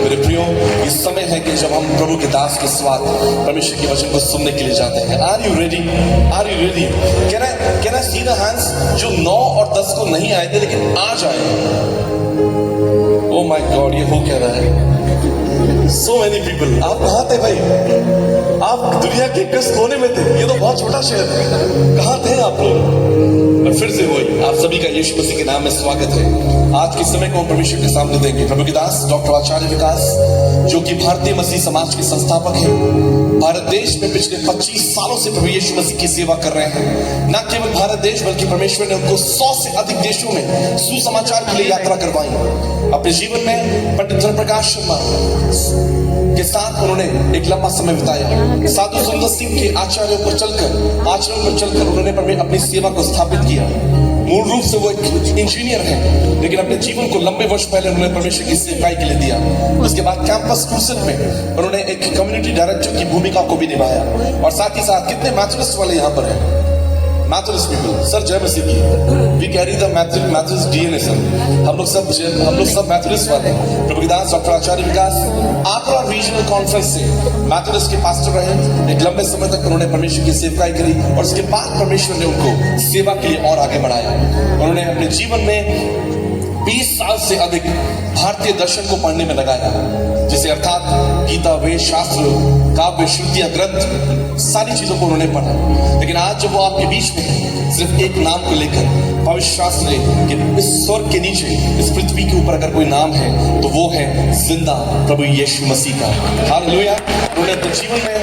मेरे प्रियो, ये समय है कि जब हम प्रभु के दास के स्वाद परमेश्वर के वचन को सुनने के लिए जाते हैं। Are you ready? Are you ready? Can I see the hands जो 9 और 10 को नहीं आए थे लेकिन आज आए? ओ माय गॉड, ये हो क्या रहा है? So many people। आप कहाँ थे भाई? आप दुनिया के किस कोने में थे? ये तो बहुत छोटा शहर है, कहाँ थे आप लोग? और फिर से वही, आप सभी का यीशु मसीह के नाम में स्वागत है। आज के समय को हम परमेश्वर के सामने देंगे। प्रभु के दास डॉक्टर आचार्य विकास, जो कि भारतीय मसीह समाज के संस्थापक हैं, भारत देश में पिछले 25 सालों से प्रभु यीशु मसीह की सेवा कर रहे हैं। न केवल भारत देश बल्कि परमेश्वर ने उनको 100 से अधिक देशों में सुसमाचार के लिए यात्रा करवाई। अपने जीवन में पंडित धर्मप्रकाश शर्मा के साथ उन्होंने एक लंबा समय बिताया। साधु सुंदर सिंह के आचरण पर चलकर उन्होंने अपनी सेवा को स्थापित किया। मूल रूप से वो एक इंजीनियर है, लेकिन अपने जीवन को लंबे वर्ष पहले उन्होंने परमेश्वर की सेवकाई के लिए दिया। उसके बाद कैंपस क्रूसेट में उन्होंने एक कम्युनिटी डायरेक्टर की भूमिका को भी निभाया। और साथ ही साथ कितने मैथोडिस्ट वाले यहाँ पर हैं? मैथोडिस्ट पीपल, सर जय मसीह की। We carry the Methodist DNA sir. हम लोग सब मैथोडिस्ट वाले हैं। प्रभु के दास doctor Acharya Vikas Agra regional conference से मैथोडिस्ट के पास्टर रहे। एक लंबे समय तक उन्होंने परमेश्वर की सेवकाई करी और उसके बाद परमेश्वर ने उनको सेवा के लिए और आगे बढ़ाया। उन्होंने अपने जीवन में 20 साल से अधिक भारतीय दर्शन को पढ़ने में लगाया, जिसे अर्थात गीता, वेद, शास्त्र, काव्य, श्रुतियां, ग्रंथ, सारी चीजों को उन्होंने पढ़ा। लेकिन आज जब वो आपके बीच में सिर्फ एक नाम को लेकर पवित्र शास्त्र कि इस स्वर्ग के नीचे इस पृथ्वी के ऊपर अगर कोई नाम है तो वो है जिंदा प्रभु यीशु मसीह का। हालेलुया। उन्होंने अपने जीवन में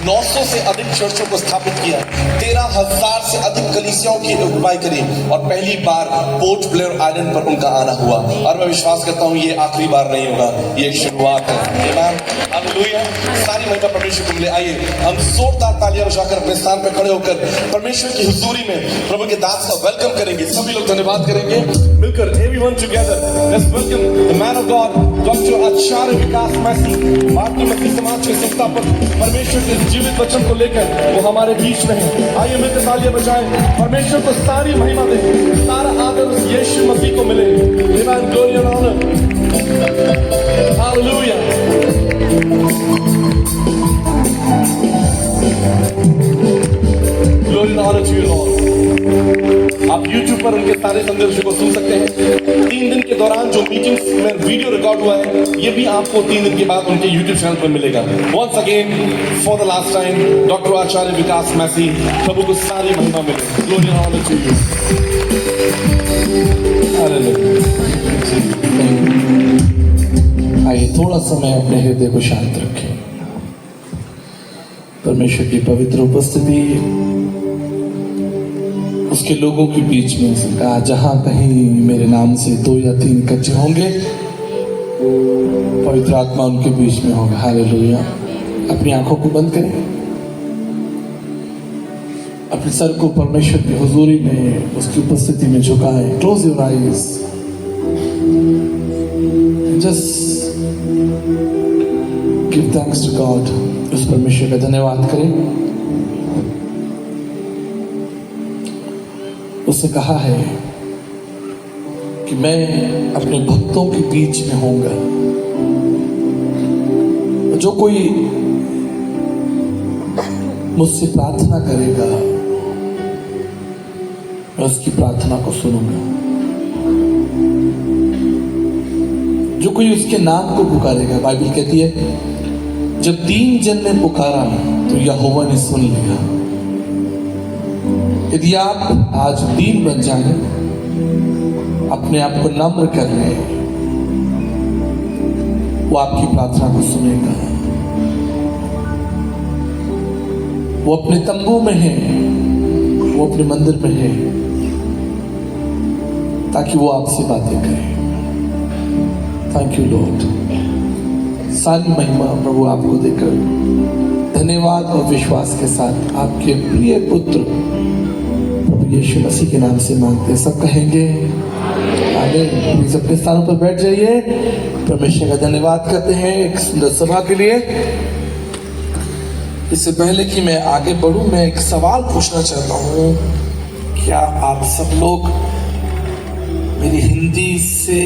900 से अधिक चर्चों को स्थापित किया, 13,000 से अधिक कलीसियाओं की अगुवाई करी और पहली बार पोर्ट ब्लेयर आइलैंड पर उनका आना हुआ। और मैं विश्वास करता हूँ ये आखिरी बार नहीं होगा, ये शुरुआत है। हालेलुया। सारी महिमा परमेश्वर को मिले। आइए हम जोरदार तालियां बजाकर अपने स्थान पर खड़े होकर परमेश्वर की हुजूरी में प्रभु के दास का वेलकम करेंगे। सभी लोग धन्यवाद करेंगे मिलकर। Everyone together let's welcome the man of God doctor Acharya Vikas Massey, भारतीय मसीह समाज के संस्थापक। परमेश्वर के जीवित वचन को लेकर वो हमारे बीच में है। आइए मिलकर तालियां बजाएं, परमेश्वर को सारी महिमा दें, सारा आदर उस यीशु मसीह को मिले। Amen. Glory and honour. Hallelujah. Glory and honour to you Lord. आप YouTube पर उनके सारे संदेशों को सुन सकते हैं। 3 दिन के दौरान जो मीटिंग्स में वीडियो रिकॉर्ड हुआ है, ये भी आपको 3 दिन के बाद उनके YouTube चैनल पर मिलेगा। Once again for the last time doctor Acharya Vikas Massey, प्रभु को सारी महिमा मिले। Glory and honour to you. आइए थोड़ा समय अपने हृदय को शांत रखें। परमेश्वर की पवित्र उपस्थिति उसके लोगों के बीच में। उसने कहा जहां कहीं मेरे नाम से 2 या 3 इकट्ठे होंगे, पवित्र आत्मा उनके बीच में होगा। हालेलुया। अपनी आंखों को बंद करें, अपने सर को परमेश्वर की हुजूरी में उसकी उपस्थिति में झुकाएं। Close your eyes, just give thanks to God. उस परमेश्वर का धन्यवाद करें। उसने कहा है कि मैं अपने भक्तों के बीच में होऊंगा। जो कोई मुझसे प्रार्थना करेगा, मैं उसकी प्रार्थना को सुनूंगा। जो कोई उसके नाम को पुकारेगा, बाइबल कहती है जब 3 जन ने पुकारा तो यहोवा ने सुन लिया। यदि आप आज दीन बन जाए, अपने आप को नम्र कर ले, वो आपकी प्रार्थना को सुनेगा। वो अपने तंबू में है, वो अपने मंदिर में है, ताकि वो आपसे बातें करे। Thank you Lord. सारी महिमा प्रभु आपको देकर धन्यवाद और विश्वास के साथ आपके प्रिय पुत्र प्रभु यीशु मसीह के नाम से मांगते हैं। सब कहेंगे आमीन। प्लीज अपने स्थानों पर बैठ जाइए। परमेश्वर का धन्यवाद करते हैं एक सुंदर सभा के लिए। इससे पहले कि मैं आगे बढ़ूं, मैं एक सवाल पूछना चाहता हूं। क्या आप सब लोग मेरी हिंदी से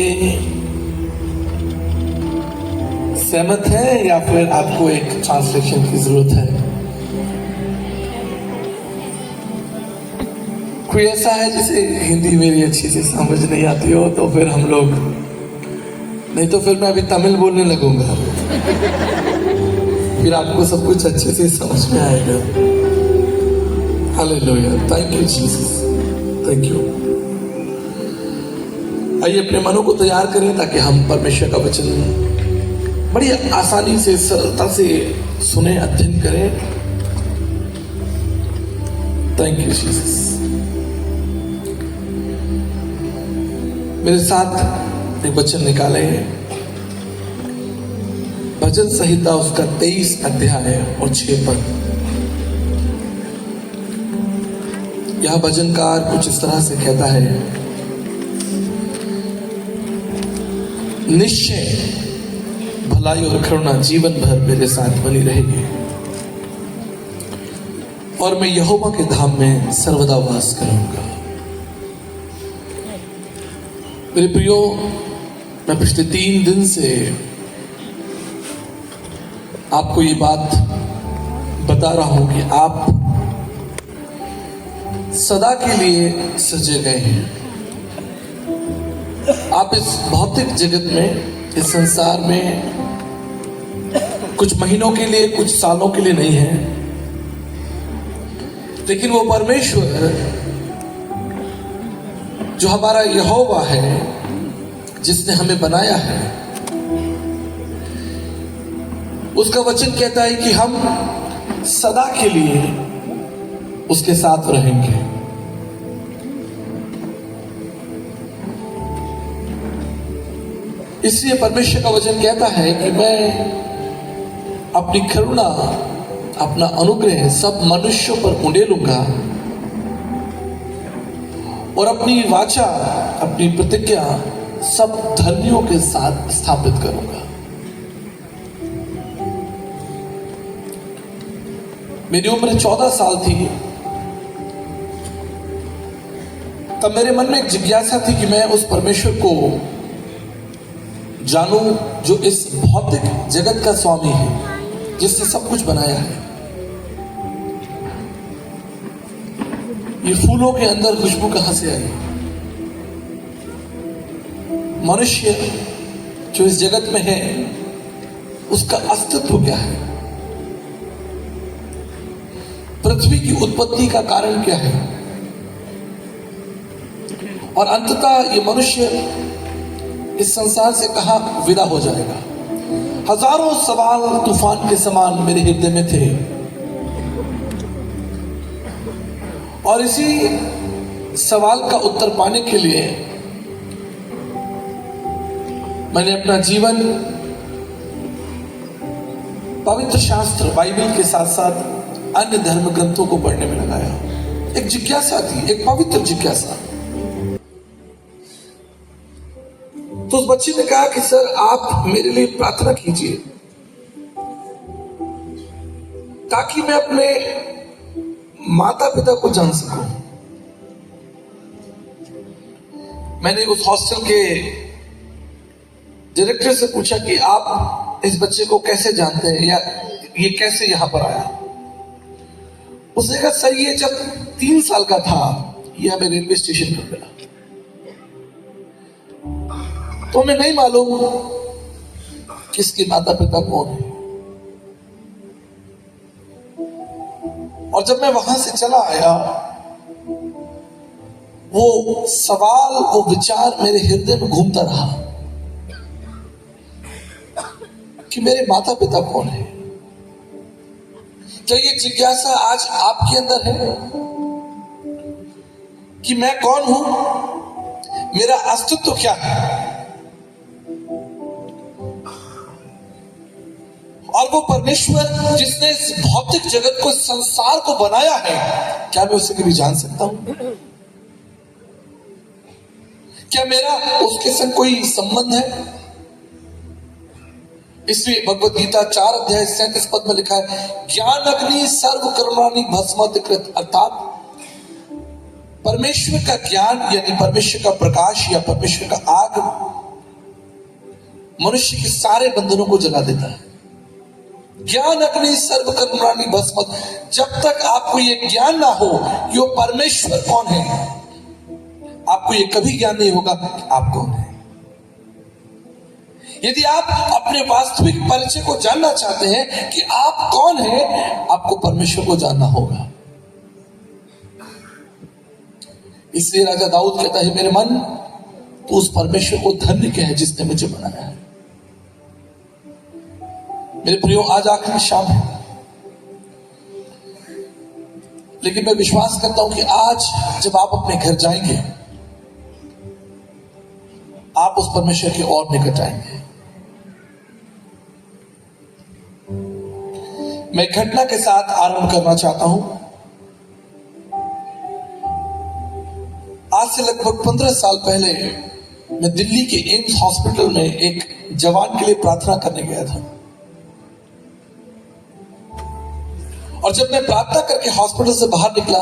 सहमत है या फिर आपको एक ट्रांसलेशन की जरूरत है? कोई ऐसा है जिसे हिंदी मेरी अच्छी से समझ नहीं आती हो तो फिर हम लोग, नहीं तो फिर मैं अभी तमिल बोलने लगूंगा, फिर आपको सब कुछ अच्छे से समझ में आएगा। Hallelujah, thank you Jesus, thank you. आइए अपने मनों को तैयार करें ताकि हम परमेश्वर का वचन बड़ी आसानी से, सरलता से सुने, अध्ययन करें। Thank you Jesus. मेरे साथ एक वचन निकाले, भजन संहिता उसका 23 अध्याय और 6 पद। यह भजनकार कुछ इस तरह से कहता है, निश्चय भलाई और करुणा जीवन भर मेरे साथ बनी रहेगी और मैं यहोवा के धाम में सर्वदा वास करूंगा। मेरे प्रियो, मैं पिछले 3 दिन से आपको ये बात बता रहा हूं कि आप सदा के लिए सजे गए हैं। आप इस भौतिक जगत में, इस संसार में कुछ महीनों के लिए, कुछ सालों के लिए नहीं है, लेकिन वो परमेश्वर जो हमारा यहोवा है, जिसने हमें बनाया है, उसका वचन कहता है कि हम सदा के लिए उसके साथ रहेंगे। इसलिए परमेश्वर का वचन कहता है कि मैं अपनी करुणा, अपना अनुग्रह सब मनुष्यों पर उंडेलूंगा और अपनी वाचा, अपनी प्रतिज्ञा सब धर्मियों के साथ स्थापित करूंगा। मेरी उम्र 14 साल थी, तब मेरे मन में एक जिज्ञासा थी कि मैं उस परमेश्वर को जानूं जो इस भौतिक जगत का स्वामी है, जिसने सब कुछ बनाया है। ये फूलों के अंदर खुशबू कहां से आई? मनुष्य जो इस जगत में है, उसका अस्तित्व क्या है? पृथ्वी की उत्पत्ति का कारण क्या है? और अंततः ये मनुष्य इस संसार से कहां विदा हो जाएगा? हजारों सवाल तूफान के समान मेरे हृदय में थे और इसी सवाल का उत्तर पाने के लिए मैंने अपना जीवन पवित्र शास्त्र बाइबल के साथ साथ अन्य धर्म ग्रंथों को पढ़ने में लगाया। एक जिज्ञासा थी, एक पवित्र जिज्ञासा। तो उस बच्चे ने कहा कि सर, आप मेरे लिए प्रार्थना कीजिए ताकि मैं अपने माता पिता को जान सकूं। मैंने उस हॉस्टल के डायरेक्टर से पूछा कि आप इस बच्चे को कैसे जानते हैं या ये कैसे यहां पर आया? उसने कहा, सर ये जब 3 साल का था, ये हमें रेलवे स्टेशन पर मिला, तो हमें नहीं मालूम किसके माता पिता कौन है। और जब मैं वहां से चला आया, वो सवाल, वो विचार मेरे हृदय में घूमता रहा कि मेरे माता पिता कौन है। क्या ये जिज्ञासा आज आपके अंदर है कि मैं कौन हूं, मेरा अस्तित्व क्या है? और वो परमेश्वर जिसने इस भौतिक जगत को, संसार को बनाया है, क्या मैं उसे कभी जान सकता हूं? क्या मेरा उसके संग कोई संबंध है? इसलिए भगवत गीता 4 अध्याय 37 पद में लिखा है, ज्ञान अग्नि सर्व कर्माणि भस्मातिकृत, अर्थात परमेश्वर का ज्ञान यानी परमेश्वर का प्रकाश या परमेश्वर का आग मनुष्य के सारे बंधनों को जला देता है। ज्ञान अग्नि सर्व कर्मणानि भस्म। जब तक आपको ये ज्ञान ना हो कि वो परमेश्वर कौन है, आपको ये कभी ज्ञान नहीं होगा कि आप कौन है। यदि आप अपने वास्तविक परिचय को जानना चाहते हैं कि आप कौन है, आपको परमेश्वर को जानना होगा। इसलिए राजा दाऊद कहता है, मेरे मन तो उस परमेश्वर को धन्य कहे जिसने मुझे बनाया है। मेरे प्रियो, आज आखिरी शाम है, लेकिन मैं विश्वास करता हूं कि आज जब आप अपने घर जाएंगे, आप उस परमेश्वर के और निकट आएंगे। मैं घटना के साथ आरंभ करना चाहता हूं। आज से लगभग 15 साल पहले मैं दिल्ली के एम्स हॉस्पिटल में एक जवान के लिए प्रार्थना करने गया था। और जब मैं प्रार्थना करके हॉस्पिटल से बाहर निकला,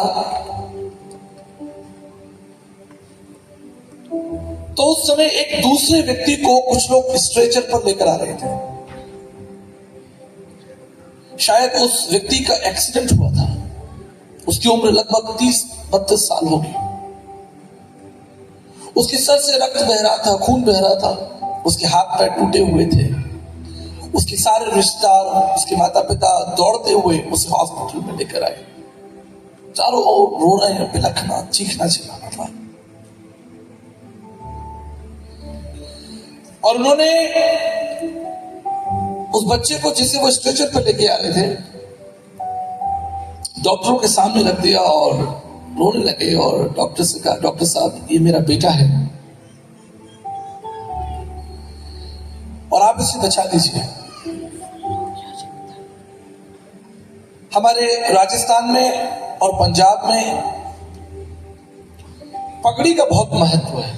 तो उस समय एक दूसरे व्यक्ति को कुछ लोग स्ट्रेचर पर लेकर आ रहे थे। शायद उस व्यक्ति का एक्सीडेंट हुआ था। उसकी उम्र लगभग 30-32 साल होगी। उसके सर से रक्त बह रहा था, खून बह रहा था। उसके हाथ पैर टूटे हुए थे। उसके सारे रिश्तेदार, उसके माता पिता दौड़ते हुए उसे हॉस्पिटल में लेकर आए। चारों ओर रो रहे हैं, बिलखना, चीखना चिल्लाना था। और उन्होंने उस बच्चे को, जिसे वो स्ट्रेचर पर लेके आ रहे थे, डॉक्टरों के सामने रख दिया और रोने लगे। और डॉक्टर से कहा, डॉक्टर साहब, ये मेरा बेटा है और आप इसे बचा लीजिए। हमारे राजस्थान में और पंजाब में पगड़ी का बहुत महत्व है।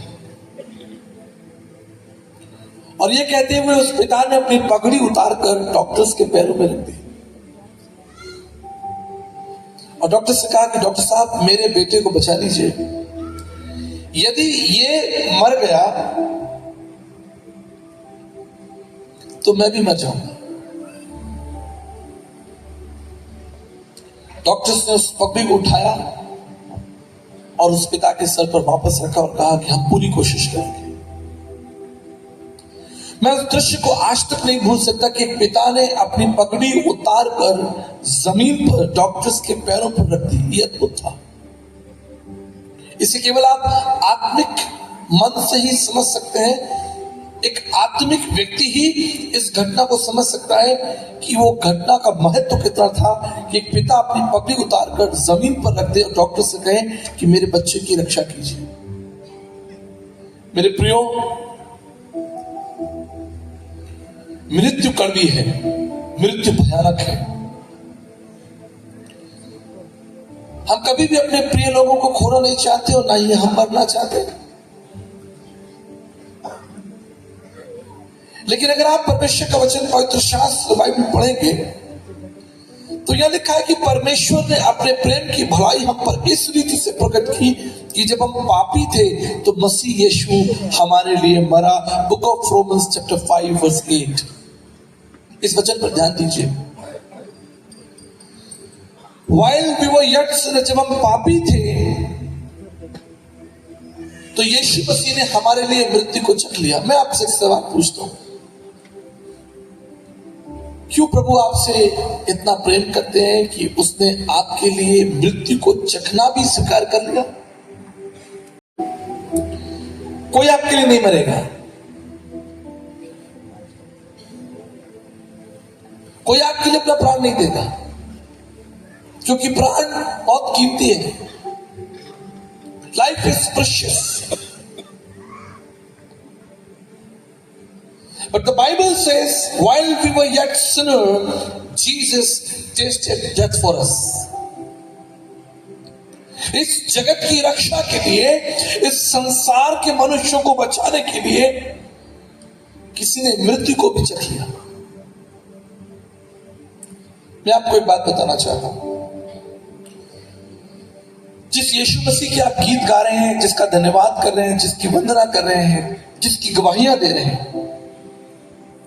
और ये कहते हुए उस पिता ने अपनी पगड़ी उतारकर डॉक्टर्स के पैरों में रख दी और डॉक्टर से कहा कि डॉक्टर साहब, मेरे बेटे को बचा लीजिए। यदि ये मर गया तो मैं भी मर जाऊंगा। डॉक्टर्स ने उस पगड़ी को उठाया और उस पिता के सर पर वापस रखा और कहा कि हम पूरी कोशिश करेंगे। मैं उस दृश्य को आज तक नहीं भूल सकता कि एक पिता ने अपनी पगड़ी उतार कर जमीन पर डॉक्टर्स के पैरों पर रख दी। ये अद्भुत था। इसे केवल आप आत्मिक मन से ही समझ सकते हैं। एक आत्मिक व्यक्ति ही इस घटना को समझ सकता है कि वो घटना का महत्व कितना था कि एक पिता अपनी पगड़ी उतार कर जमीन पर रख दे और डॉक्टर से कहे कि मेरे बच्चे की रक्षा कीजिए। मेरे प्रियो, मृत्यु कड़वी है, मृत्यु भयानक है। हम कभी भी अपने प्रिय लोगों को खोना नहीं चाहते और ना ही हम मरना चाहते। लेकिन अगर आप परमेश्वर का वचन, पवित्र शास्त्र, बाइबल पढ़ेंगे तो यह लिखा है कि परमेश्वर ने अपने प्रेम की भलाई हम पर इस रीति से प्रकट की कि जब हम पापी थे तो मसीह यीशु हमारे लिए मरा। Book of Romans chapter 5 verse 8। इस वचन पर ध्यान दीजिए। While we were yet sinners, जब हम पापी थे तो यीशु मसीह ने हमारे लिए मृत्यु को चख लिया। मैं आपसे एक सवाल पूछता हूं, क्यों प्रभु आपसे इतना प्रेम करते हैं कि उसने आपके लिए मृत्यु को चखना भी स्वीकार कर लिया? कोई आपके लिए नहीं मरेगा, कोई आपके लिए अपना प्राण नहीं देगा, क्योंकि प्राण बहुत कीमती है। Life is precious. But the Bible says, while we were yet sinners, Jesus tasted death for us. इस जगत की रक्षा के लिए, इस संसार के मनुष्यों को बचाने के लिए किसी ने मृत्यु को भी चख लिया। मैं आपको एक बात बताना चाहता हूं। जिस यीशु मसीह के आप गीत गा रहे हैं, जिसका धन्यवाद कर रहे हैं, जिसकी वंदना कर रहे हैं, जिसकी गवाहियां दे रहे हैं,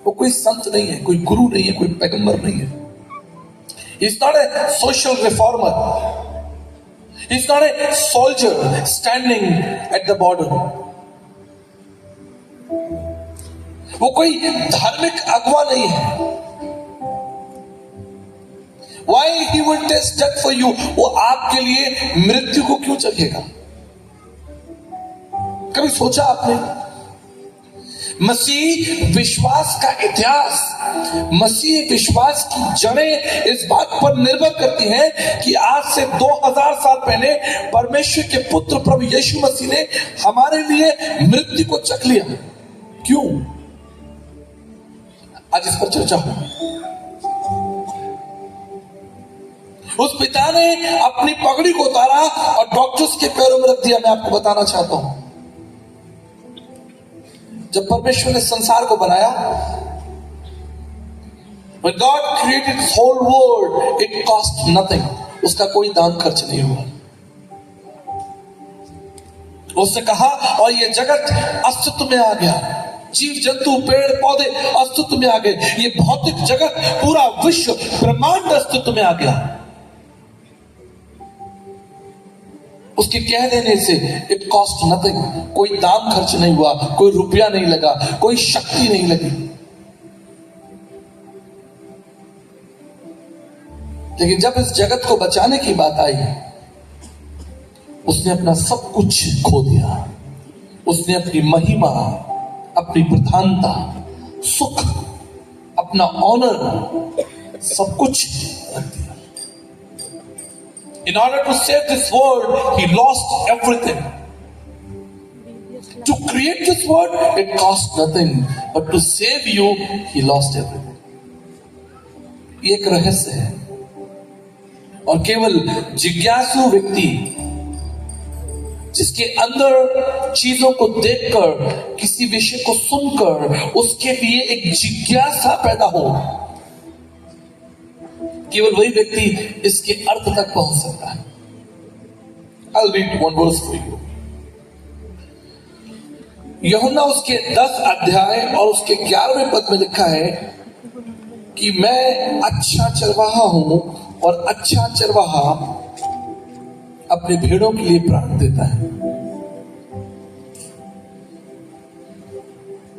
वो कोई संत नहीं है, कोई गुरु नहीं है, कोई पैगंबर नहीं है। He is not a social reformer. He is not a soldier standing at the border. वो कोई धार्मिक अगुवा नहीं है। Why he will taste death for you? वो आपके लिए मृत्यु को क्यों चखेगा? कभी सोचा आपने? मसीह विश्वास का इतिहास, मसीह विश्वास की जड़ें इस बात पर निर्भर करती हैं कि आज से 2000 साल पहले परमेश्वर के पुत्र प्रभु यीशु मसीह ने हमारे लिए मृत्यु को चख लिया। क्यों? आज इस पर चर्चा हो। उस पिता ने अपनी पगड़ी को उतारा और डॉक्टर्स के पैरों में रख दिया। मैं आपको बताना चाहता हूं, जब परमेश्वर ने संसार को बनाया, when God created this whole world, it cost nothing. उसका कोई दान खर्च नहीं हुआ। उसने कहा और ये जगत अस्तित्व में आ गया, जीव जंतु पेड़ पौधे अस्तित्व में आ गए, ये भौतिक जगत पूरा विश्व ब्रह्मांड अस्तित्व में आ गया। उसके कह देने से इट कॉस्ट नथिंग, कोई दाम खर्च नहीं हुआ, कोई रुपया नहीं लगा, कोई शक्ति नहीं लगी। लेकिन जब इस जगत को बचाने की बात आई, उसने अपना सब कुछ खो दिया। उसने अपनी महिमा, अपनी प्रधानता, सुख, अपना ऑनर, सब कुछ रख दिया। In order to save this world, he lost everything. To create this world, it cost nothing, but to save you, he lost everything. ये एक रहस्य है, और केवल जिज्ञासु व्यक्ति, जिसके अंदर चीजों को देखकर, किसी विषय को सुनकर उसके लिए एक जिज्ञासा पैदा हो, केवल वही व्यक्ति इसके अर्थ तक पहुंच सकता है। I'll read one verse for you. यूहन्ना उसके 10 अध्याय और उसके 11वें पद में लिखा है कि मैं अच्छा चरवाहा हूं और अच्छा चरवाहा अपने भेड़ों के लिए प्राण देता है।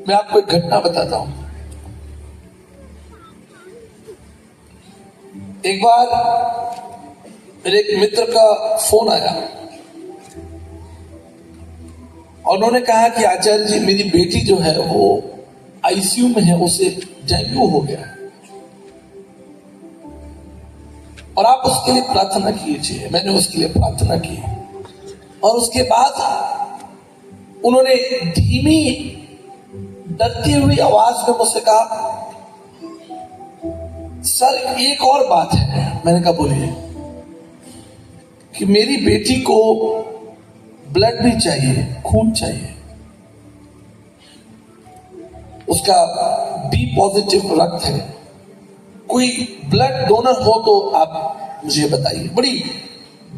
मैं आपको एक घटना बताता हूं। एक बार मेरे एक मित्र का फोन आया और उन्होंने कहा कि आचार्य जी, मेरी बेटी जो है वो आईसीयू में है, उसे डेंगू हो गया और आप उसके लिए प्रार्थना कीजिए। मैंने उसके लिए प्रार्थना की और उसके बाद उन्होंने धीमी डरती हुई आवाज में मुझसे कहा, सर एक और बात है। मैंने कहा बोलिए। कि मेरी बेटी को ब्लड भी चाहिए, खून चाहिए, उसका बी पॉजिटिव रक्त है, कोई ब्लड डोनर हो तो आप मुझे बताइए। बड़ी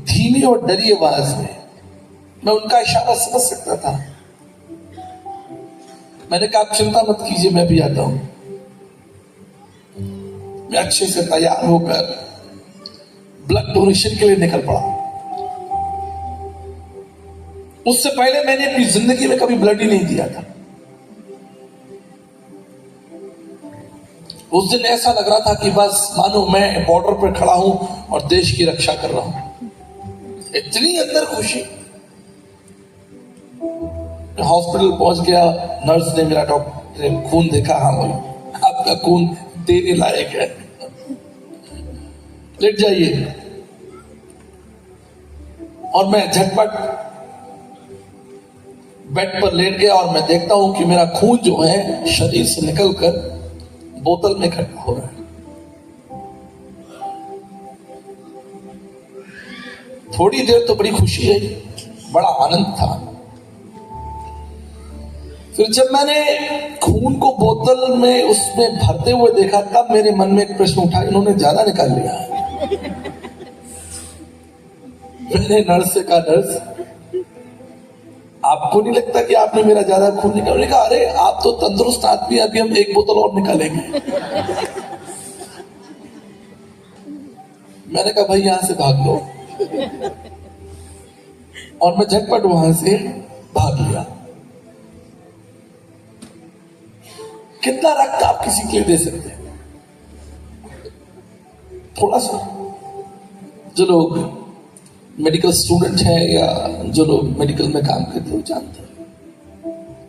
धीमी और डरी आवाज में, मैं उनका इशारा समझ सकता था। मैंने कहा आप चिंता मत कीजिए, मैं भी आता हूं। मैं अच्छे से तैयार होकर ब्लड डोनेशन के लिए निकल पड़ा। उससे पहले मैंने अपनी जिंदगी में कभी ब्लड ही नहीं दिया था। उस दिन ऐसा लग रहा था कि बस मानो मैं बॉर्डर पर खड़ा हूं और देश की रक्षा कर रहा हूं। इतनी अंदर खुशी। हॉस्पिटल पहुंच गया, नर्स ने मेरा डॉक्टर ने खून देखा, हाँ बोलो आपका खून देने लायक है, लेट जाइए। और मैं झटपट बेड पर लेट गया और मैं देखता हूं कि मेरा खून जो है शरीर से निकलकर बोतल में इकट्ठा हो रहा है। थोड़ी देर तो बड़ी खुशी रही, बड़ा आनंद था। फिर जब मैंने खून को बोतल में उसमें भरते हुए देखा, तब मेरे मन में एक प्रश्न उठा, इन्होंने ज्यादा निकाल लिया। मैंने नर्स से कहा, नर्स आपको नहीं लगता कि आपने मेरा ज्यादा खून निकाला? उन्होंने कहा अरे आप तो तंदुरुस्त आदमी, अभी हम 1 बोतल और निकालेंगे। मैंने कहा भाई यहां से भाग लो, और मैं झटपट वहां से भाग लिया। कितना रक्त आप किसी के लिए दे सकते हैं? थोड़ा सा। जो लोग मेडिकल स्टूडेंट है या जो लोग मेडिकल में काम करते हैं वो जानते हैं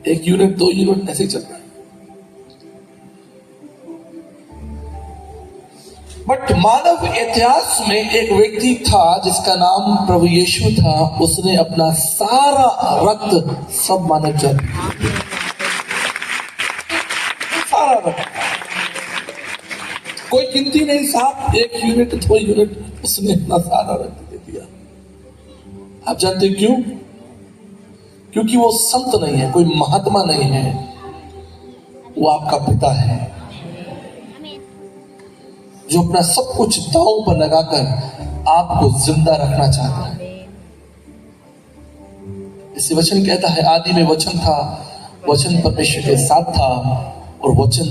1 यूनिट 2 यूनिट ऐसे ही चल रहा है। बट मानव इतिहास में एक व्यक्ति था जिसका नाम प्रभु यीशु था। उसने अपना सारा रक्त सब मानव जाति, सारा रक्त, कोई गिनती नहीं साहब, 1 यूनिट 2 यूनिट, उसने अपना सारा रक्त दे दिया। आप जानते क्यों? क्योंकि वो संत नहीं है, कोई महात्मा नहीं है, वो आपका पिता है जो अपना सब कुछ दांव पर लगाकर आपको जिंदा रखना चाहता है। इसी वचन कहता है आदि में वचन था, वचन परमेश्वर के साथ था और वचन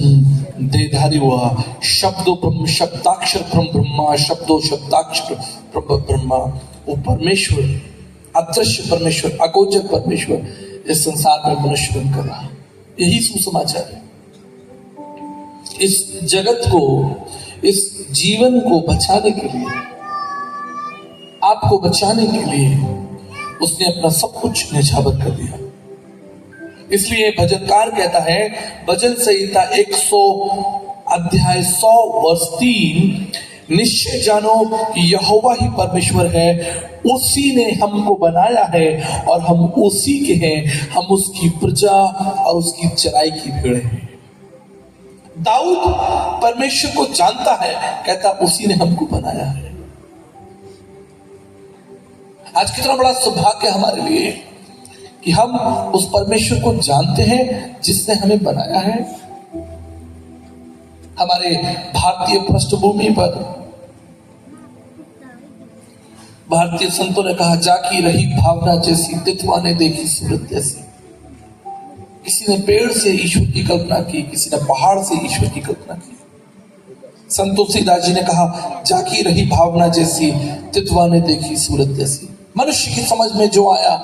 देहधारी हुआ। शब्दों ब्रह्म, शब्दाक्षर ब्रह्म ब्रह्मा, शब्दों शब्दाक्षर ब्रह्म ब्रह्मा। वो परमेश्वर, अदृश्य परमेश्वर, अगोचर परमेश्वर इस संसार में मनुष्य बनकर रहा। यही सुसमाचार है। इस जगत को, इस जीवन को बचाने के लिए, आपको बचाने के लिए उसने अपना सब कुछ न्यौछावर कर दिया। इसलिए भजनकार कहता है, भजन संहिता 100 अध्याय 100 वर्ष 3, निश्चय जानो कि यहोवा ही परमेश्वर है, उसी ने हमको बनाया है और हम उसी के हैं, हम उसकी प्रजा और उसकी चराई की भीड़ है। दाऊद परमेश्वर को जानता है, कहता उसी ने हमको बनाया है। आज कितना बड़ा सौभाग्य हमारे लिए कि हम उस परमेश्वर को जानते हैं जिसने हमें बनाया है। हमारे भारतीय पृष्ठभूमि पर भारतीय संतों ने कहा, जाकी रही भावना जैसी, तितवा ने देखी सूरत जैसी। किसी ने पेड़ से ईश्वर की कल्पना की, किसी ने पहाड़ से ईश्वर की कल्पना की। संत तुलसीदास जी ने कहा, जाकी रही भावना जैसी, तितवा ने देखी सूरत जैसी। मनुष्य की समझ में जो आया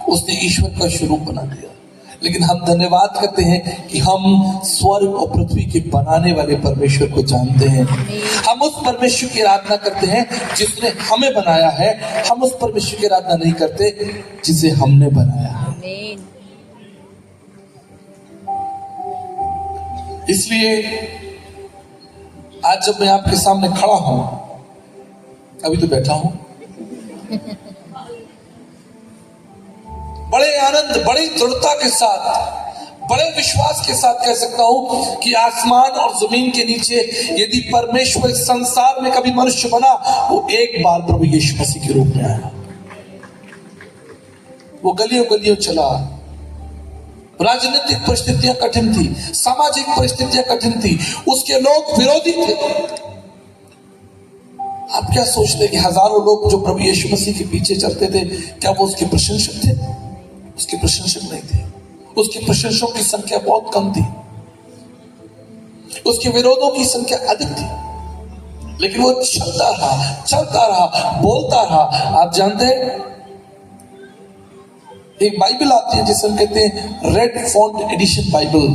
उसने ईश्वर का स्वरूप बना दिया। लेकिन हम धन्यवाद करते हैं कि हम स्वर्ग और पृथ्वी के बनाने वाले परमेश्वर को जानते हैं। हम उस परमेश्वर की आराधना करते हैं जिसने हमें बनाया है। हम उस परमेश्वर की आराधना नहीं करते जिसे हमने बनाया है। इसलिए आज जब मैं आपके सामने खड़ा हूं, अभी तो बैठा हूं, बड़े आनंद, बड़ी दृढ़ता के साथ, बड़े विश्वास के साथ कह सकता हूं कि आसमान और जमीन के नीचे यदि परमेश्वर इस संसार में कभी मनुष्य बना, वो एक बार प्रभु यीशु मसीह के रूप में आया। वो गलियों गलियों चला। राजनीतिक परिस्थितियां कठिन थी, सामाजिक परिस्थितियां कठिन थी, उसके लोग विरोधी थे। आप क्या सोचते कि हजारों लोग जो प्रभु यीशु मसीह के पीछे चलते थे, क्या वो उसके प्रशंसक थे? उसके प्रशंसक नहीं थे। उसके प्रशंसकों की संख्या बहुत कम थी, उसके विरोधों की संख्या अधिक थी। लेकिन वो चलता रहा, बोलता रहा। आप जानते हैं एक बाइबल आती है जिसे हम कहते हैं रेड फॉन्ट एडिशन बाइबल,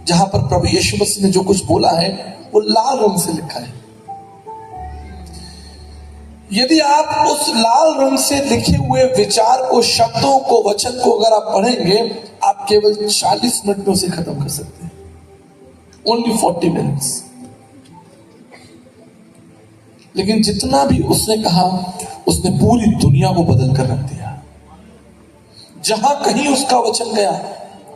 जहां पर प्रभु यीशु मसीह ने जो कुछ बोला है वो लाल रंग से लिखा है। यदि आप उस लाल रंग से लिखे हुए विचार को, शब्दों को, वचन को अगर आप पढ़ेंगे, आप केवल 40 मिनट में उसे खत्म कर सकते हैं। Only 40 minutes. लेकिन जितना भी उसने कहा, उसने पूरी दुनिया को बदल कर रख दिया। जहां कहीं उसका वचन गया,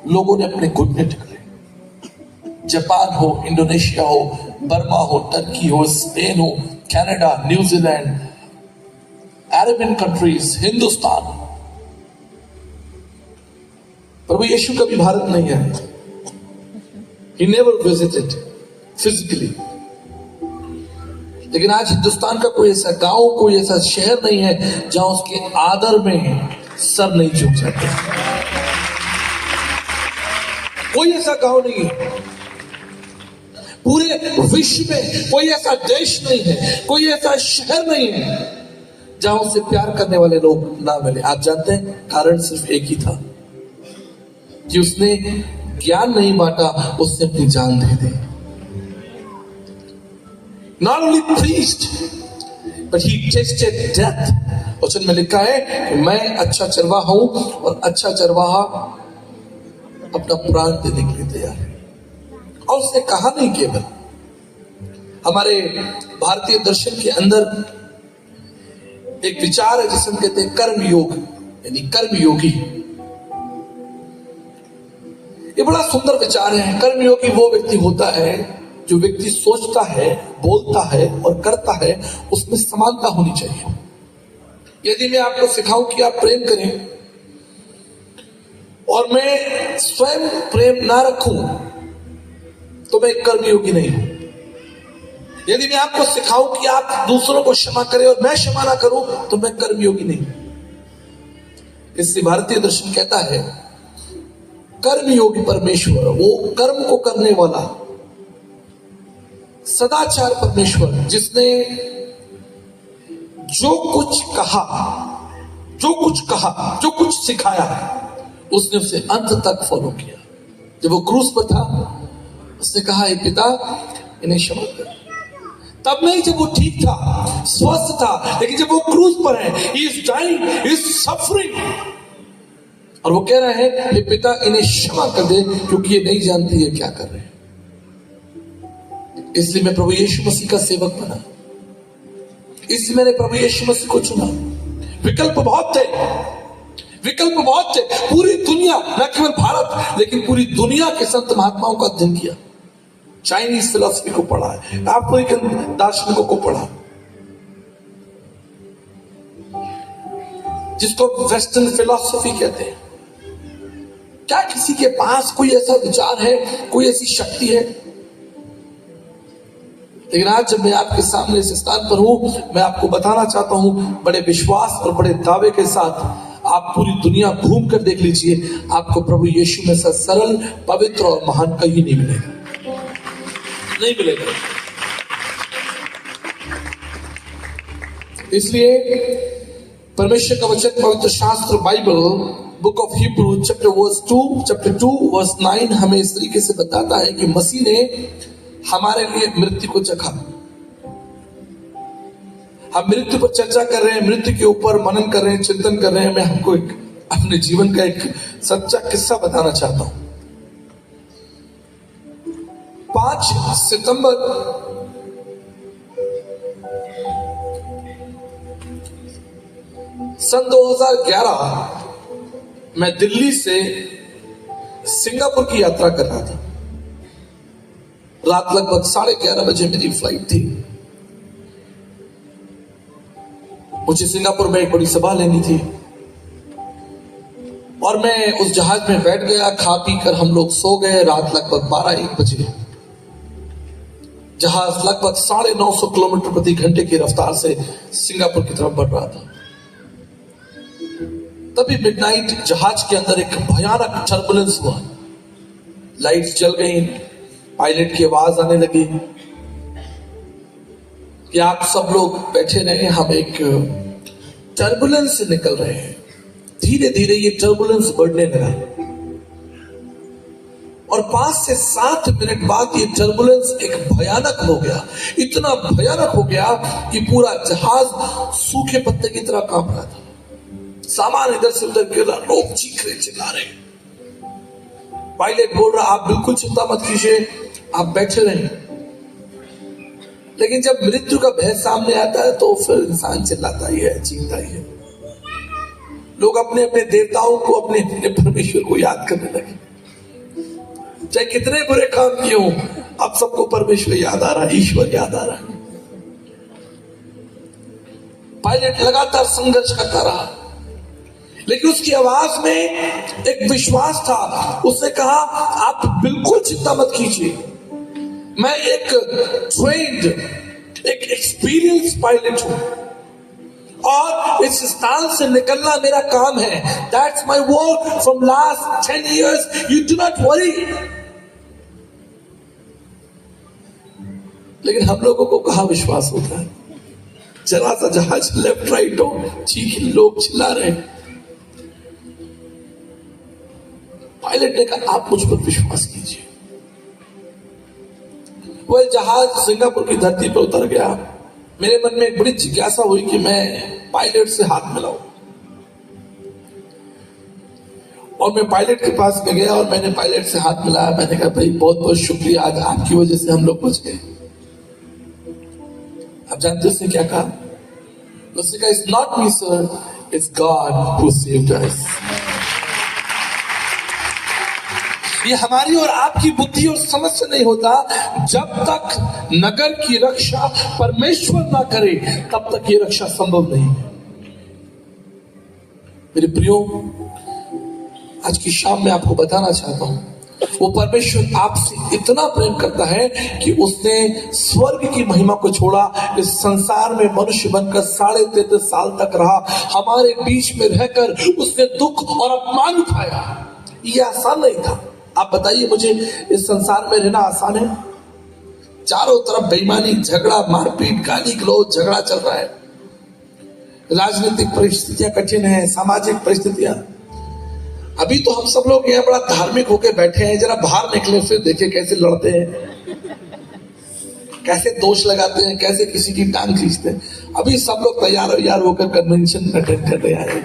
लोगों ने अपने घुटने टेके। जापान हो, इंडोनेशिया हो, बर्मा हो, टर्की हो, स्पेन हो, Canada, New Zealand, Arabian countries, Hindustan. प्रभु यीशु कभी भारत नहीं आए। He never visited physically. लेकिन आज हिंदुस्तान का कोई ऐसा गांव, कोई ऐसा शहर नहीं है जहां उसके आदर में सर नहीं झुक जाते। कोई ऐसा गांव नहीं है, पूरे विश्व में कोई ऐसा देश नहीं है, कोई ऐसा शहर नहीं है जहां उसे प्यार करने वाले लोग ना मिले। आप जानते हैं कारण सिर्फ एक ही था कि उसने ज्ञान नहीं बांटा, उसने अपनी जान दे दी। Not only preached, but he tasted death. वचन में लिखा है कि मैं अच्छा चरवाहा हूं और अच्छा चरवाहा अपना प्राण देने के लिए तैयार है। और उसने कहा नहीं, केवल हमारे भारतीय दर्शन के अंदर एक विचार है जिसे हम कहते हैं कर्म योग, यानी कर्म योगी। ये बड़ा सुंदर विचार है। कर्म योगी वो व्यक्ति होता है जो व्यक्ति सोचता है, बोलता है और करता है, उसमें समानता होनी चाहिए। यदि मैं आपको सिखाऊं कि आप प्रेम करें और मैं स्वयं प्रेम ना रखूं तो मैं कर्मयोगी नहीं हूं। यदि मैं आपको सिखाऊं कि आप दूसरों को क्षमा करें और मैं क्षमा ना करूं तो मैं कर्मयोगी नहीं हूं। इससे भारतीय दर्शन कहता है कर्मयोगी परमेश्वर, वो कर्म को करने वाला सदाचार परमेश्वर, जिसने जो कुछ कुछ सिखाया उसने उसे अंत तक फॉलो किया। जब वो क्रूस पर था उसने कहा, हे पिता इन्हें क्षमा कर। तब नहीं जब वो ठीक था, स्वस्थ था, लेकिन जब वो क्रूस पर है, he is dying, he is suffering, और वो कह रहे हैं हे पिता इन्हें क्षमा कर दे क्योंकि ये नहीं जानते ये क्या कर रहे हैं। इसलिए मैं प्रभु यीशु मसीह का सेवक बना, इसलिए मैंने प्रभु यीशु मसीह को चुना। विकल्प बहुत थे, पूरी दुनिया, न केवल भारत लेकिन पूरी दुनिया के संत महात्माओं का अध्ययन किया, चाइनीज फिलॉसफी को पढ़ा है, अफ्रीकन दार्शनिकों को पढ़ा, जिसको वेस्टर्न फिलॉसफी कहते हैं। क्या किसी के पास कोई ऐसा विचार है, कोई ऐसी शक्ति है? लेकिन आज जब मैं आपके सामने इस स्थान पर हूं, मैं आपको बताना चाहता हूं बड़े विश्वास और बड़े दावे के साथ, आप पूरी दुनिया घूम कर देख लीजिए, आपको प्रभु यीशु में से सरल, पवित्र और महान कहीं नहीं मिलेगा। इसलिए परमेश्वर का वचन, पवित्र शास्त्र Bible, book of Hebrew chapter 2 verse 9 हमें इस तरीके से बताता है कि मसीह ने हमारे लिए मृत्यु को चखा। हम मृत्यु पर चर्चा कर रहे हैं, मृत्यु के ऊपर मनन कर रहे हैं, चिंतन कर रहे हैं। मैं हमको अपने जीवन का एक सच्चा किस्सा बताना चाहता हूं। 5 सितंबर 2011 मैं दिल्ली से सिंगापुर की यात्रा कर रहा था। रात लगभग 11:30 बजे मेरी फ्लाइट थी। मुझे सिंगापुर में एक बड़ी सभा लेनी थी और मैं उस जहाज में बैठ गया। खा पी कर हम लोग सो गए। रात लगभग 12-1 बजे जहाज लगभग 950 किलोमीटर प्रति घंटे की रफ्तार से सिंगापुर की तरफ बढ़ रहा था। तभी मिडनाइट जहाज के अंदर एक भयानक टर्बुलेंस हुआ। लाइट्स जल गई, पायलट की आवाज आने लगी कि आप सब लोग बैठे रहे, हम एक टर्बुलेंस से निकल रहे हैं। धीरे धीरे ये टर्बुलेंस बढ़ने लगा और 5 से 7 मिनट बाद ये टर्बुलेंस एक भयानक हो गया। इतना भयानक हो गया कि पूरा जहाज सूखे पत्ते की तरह कांप रहा था। सामान इधर से उधर गिर रहा, लोग चीख रहे, चिल्ला रहे। पायलट बोल रहा, आप बिल्कुल चिंता मत कीजिए, आप बैठे रहें। लेकिन जब मृत्यु का भय सामने आता है तो फिर इंसान चिल्लाता ही है, चीखता ही है। लोग अपने अपने देवताओं को, अपने अपने परमेश्वर को याद करने लगे। चाहे कितने बुरे काम किए हों, अब सबको परमेश्वर याद आ रहा है, ईश्वर याद आ रहा है। पायलट लगातार संघर्ष करता रहा, लेकिन उसकी आवाज में एक विश्वास था। उसने कहा, आप बिल्कुल चिंता मत कीजिए, मैं एक ट्रेन्ड, एक एक्सपीरियंस पायलट हूं और इस स्थान से निकलना मेरा काम है. That's my work from last 10 years. You do not worry. लेकिन हम लोगों को कहाँ विश्वास होता है? जरा सा जहाज लेफ्ट राइट हो, लोग चिल्ला रहे हैं. पायलट ने कहा आप मुझ पर विश्वास कीजिए. वह जहाज सिंगापुर की धरती पर उतर गया. मेरे मन में एक बड़ी जिज्ञासा हुई कि मैं पायलट से हाथ मिलाऊं, और मैं पायलट के पास में गया और मैंने पायलट से हाथ मिलाया. मैंने कहा भाई बहुत बहुत शुक्रिया, आज आपकी वजह से हम लोग बच गए. आप जानते हो उसने क्या कहा? उसने कहा it's not me sir, it's God who saved us. ये हमारी और आपकी बुद्धि और समझ से नहीं होता. जब तक नगर की रक्षा परमेश्वर ना करे तब तक ये रक्षा संभव नहीं है. मेरे प्रियो, आज की शाम में आपको बताना चाहता हूं, वो परमेश्वर आपसे इतना प्रेम करता है कि उसने स्वर्ग की महिमा को छोड़ा, इस संसार में मनुष्य बनकर 33.5 साल तक रहा. हमारे बीच में रहकर उसने दुख और अपमान उठाया. ये आसान नहीं था. आप बताइए मुझे, इस संसार में रहना आसान है? चारों तरफ बेईमानी, झगड़ा, मारपीट, गाली गलौज, झगड़ा चल रहा है. राजनीतिक परिस्थितियां कठिन है, सामाजिक परिस्थितियां. अभी तो हम सब लोग यहाँ बड़ा धार्मिक होके बैठे हैं. जरा बाहर निकले फिर देखे कैसे लड़ते हैं, कैसे दोष लगाते हैं, कैसे किसी की टांग खींचते हैं. अभी सब लोग तैयार होकर कन्वेंशन अटेंड कर रहे हैं.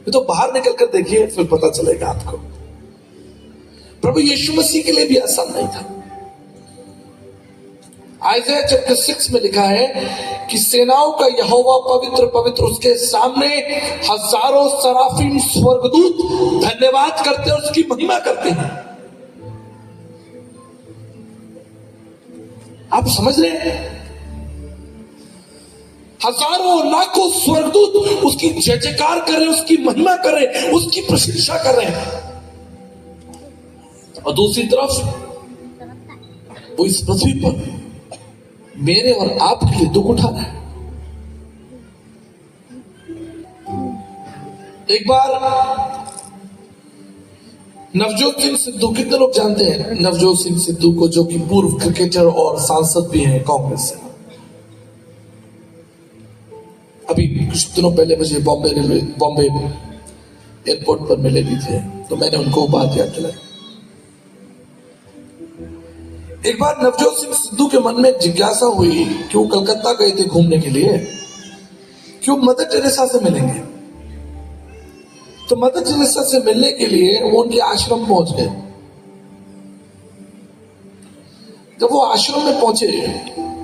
तो बाहर निकल कर देखिए, फिर पता चलेगा आपको. प्रभु यीशु मसीह के लिए भी आसान नहीं था. आइज़ाया चैप्टर 6 में लिखा है कि सेनाओं का यहोवा पवित्र पवित्र, उसके सामने हजारों सराफीम स्वर्गदूत धन्यवाद करते हैं, उसकी महिमा करते हैं. आप समझ रहे हैं? हजारों लाखों स्वर्गदूत उसकी जय जयकार कर रहे हैं, उसकी महिमा कर रहे हैं, उसकी प्रशंसा कर रहे हैं. और दूसरी तरफ वो इस पृथ्वी पर मेरे और आपके लिए दुख उठा रहा है. एक बार नवजोत सिंह सिद्धू, कितने लोग जानते हैं नवजोत सिंह सिद्धू को, जो कि पूर्व क्रिकेटर और सांसद भी हैं कांग्रेस से. अभी कुछ दिनों पहले मुझे बॉम्बे एयरपोर्ट पर मिले भी थे, तो मैंने उनको बात याद दिलाई. एक बार नवजोत सिंह सिद्धू के मन में जिज्ञासा हुई कि वो कलकत्ता गए थे घूमने के लिए, कि वो मदर टेरेसा से मिलेंगे. तो मदर टेरेसा से मिलने के लिए वो उनके आश्रम पहुंच गए. जब वो आश्रम में पहुंचे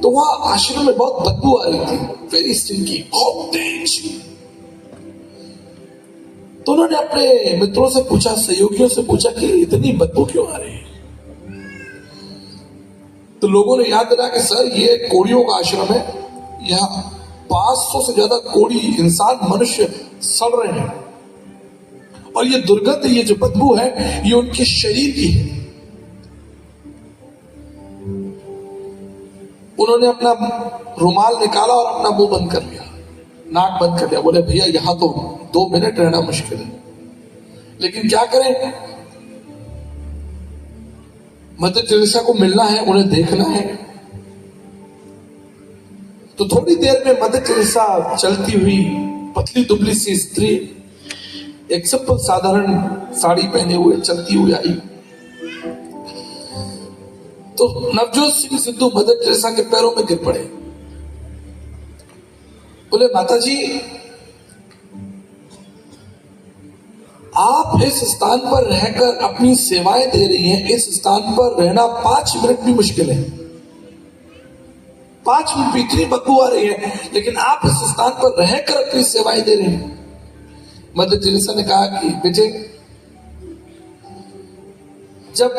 तो वहां आश्रम में बहुत बदबू आ रही थी, वेरी स्टिंकी, बहुत तेज. तो उन्होंने अपने मित्रों से पूछा, सहयोगियों से पूछा कि इतनी बदबू क्यों आ रही है? तो लोगों ने याद दिलाया कि सर ये कोड़ियों का आश्रम है, यहाँ 500 से ज्यादा कोड़ी इंसान मनुष्य सड़ रहे हैं, और ये दुर्गंध, ये जो बदबू है, ये उनके शरीर की है. उन्होंने अपना रुमाल निकाला और अपना मुंह बंद कर लिया, नाक बंद कर लिया. बोले भैया यहां तो 2 मिनट रहना मुश्किल है, लेकिन क्या करें, मदर टेरेसा को मिलना है, उन्हें देखना है. तो थोड़ी देर में मदर टेरेसा चलती हुई, पतली दुबली सी स्त्री, एक सिंपल साधारण साड़ी पहने हुए चलती हुई आई. तो नवजोत सिंह सिद्धू मदर टेरेसा के पैरों में गिर पड़े. बोले माता जी, आप इस स्थान पर रहकर अपनी सेवाएं दे रही हैं, इस स्थान पर रहना 5 मिनट भी मुश्किल है. 5 मिनट भी इतनी बदबू आ रही है, लेकिन आप इस स्थान पर रहकर अपनी सेवाएं दे रहे हैं. मदर टेरेसा ने कहा कि बेटे, जब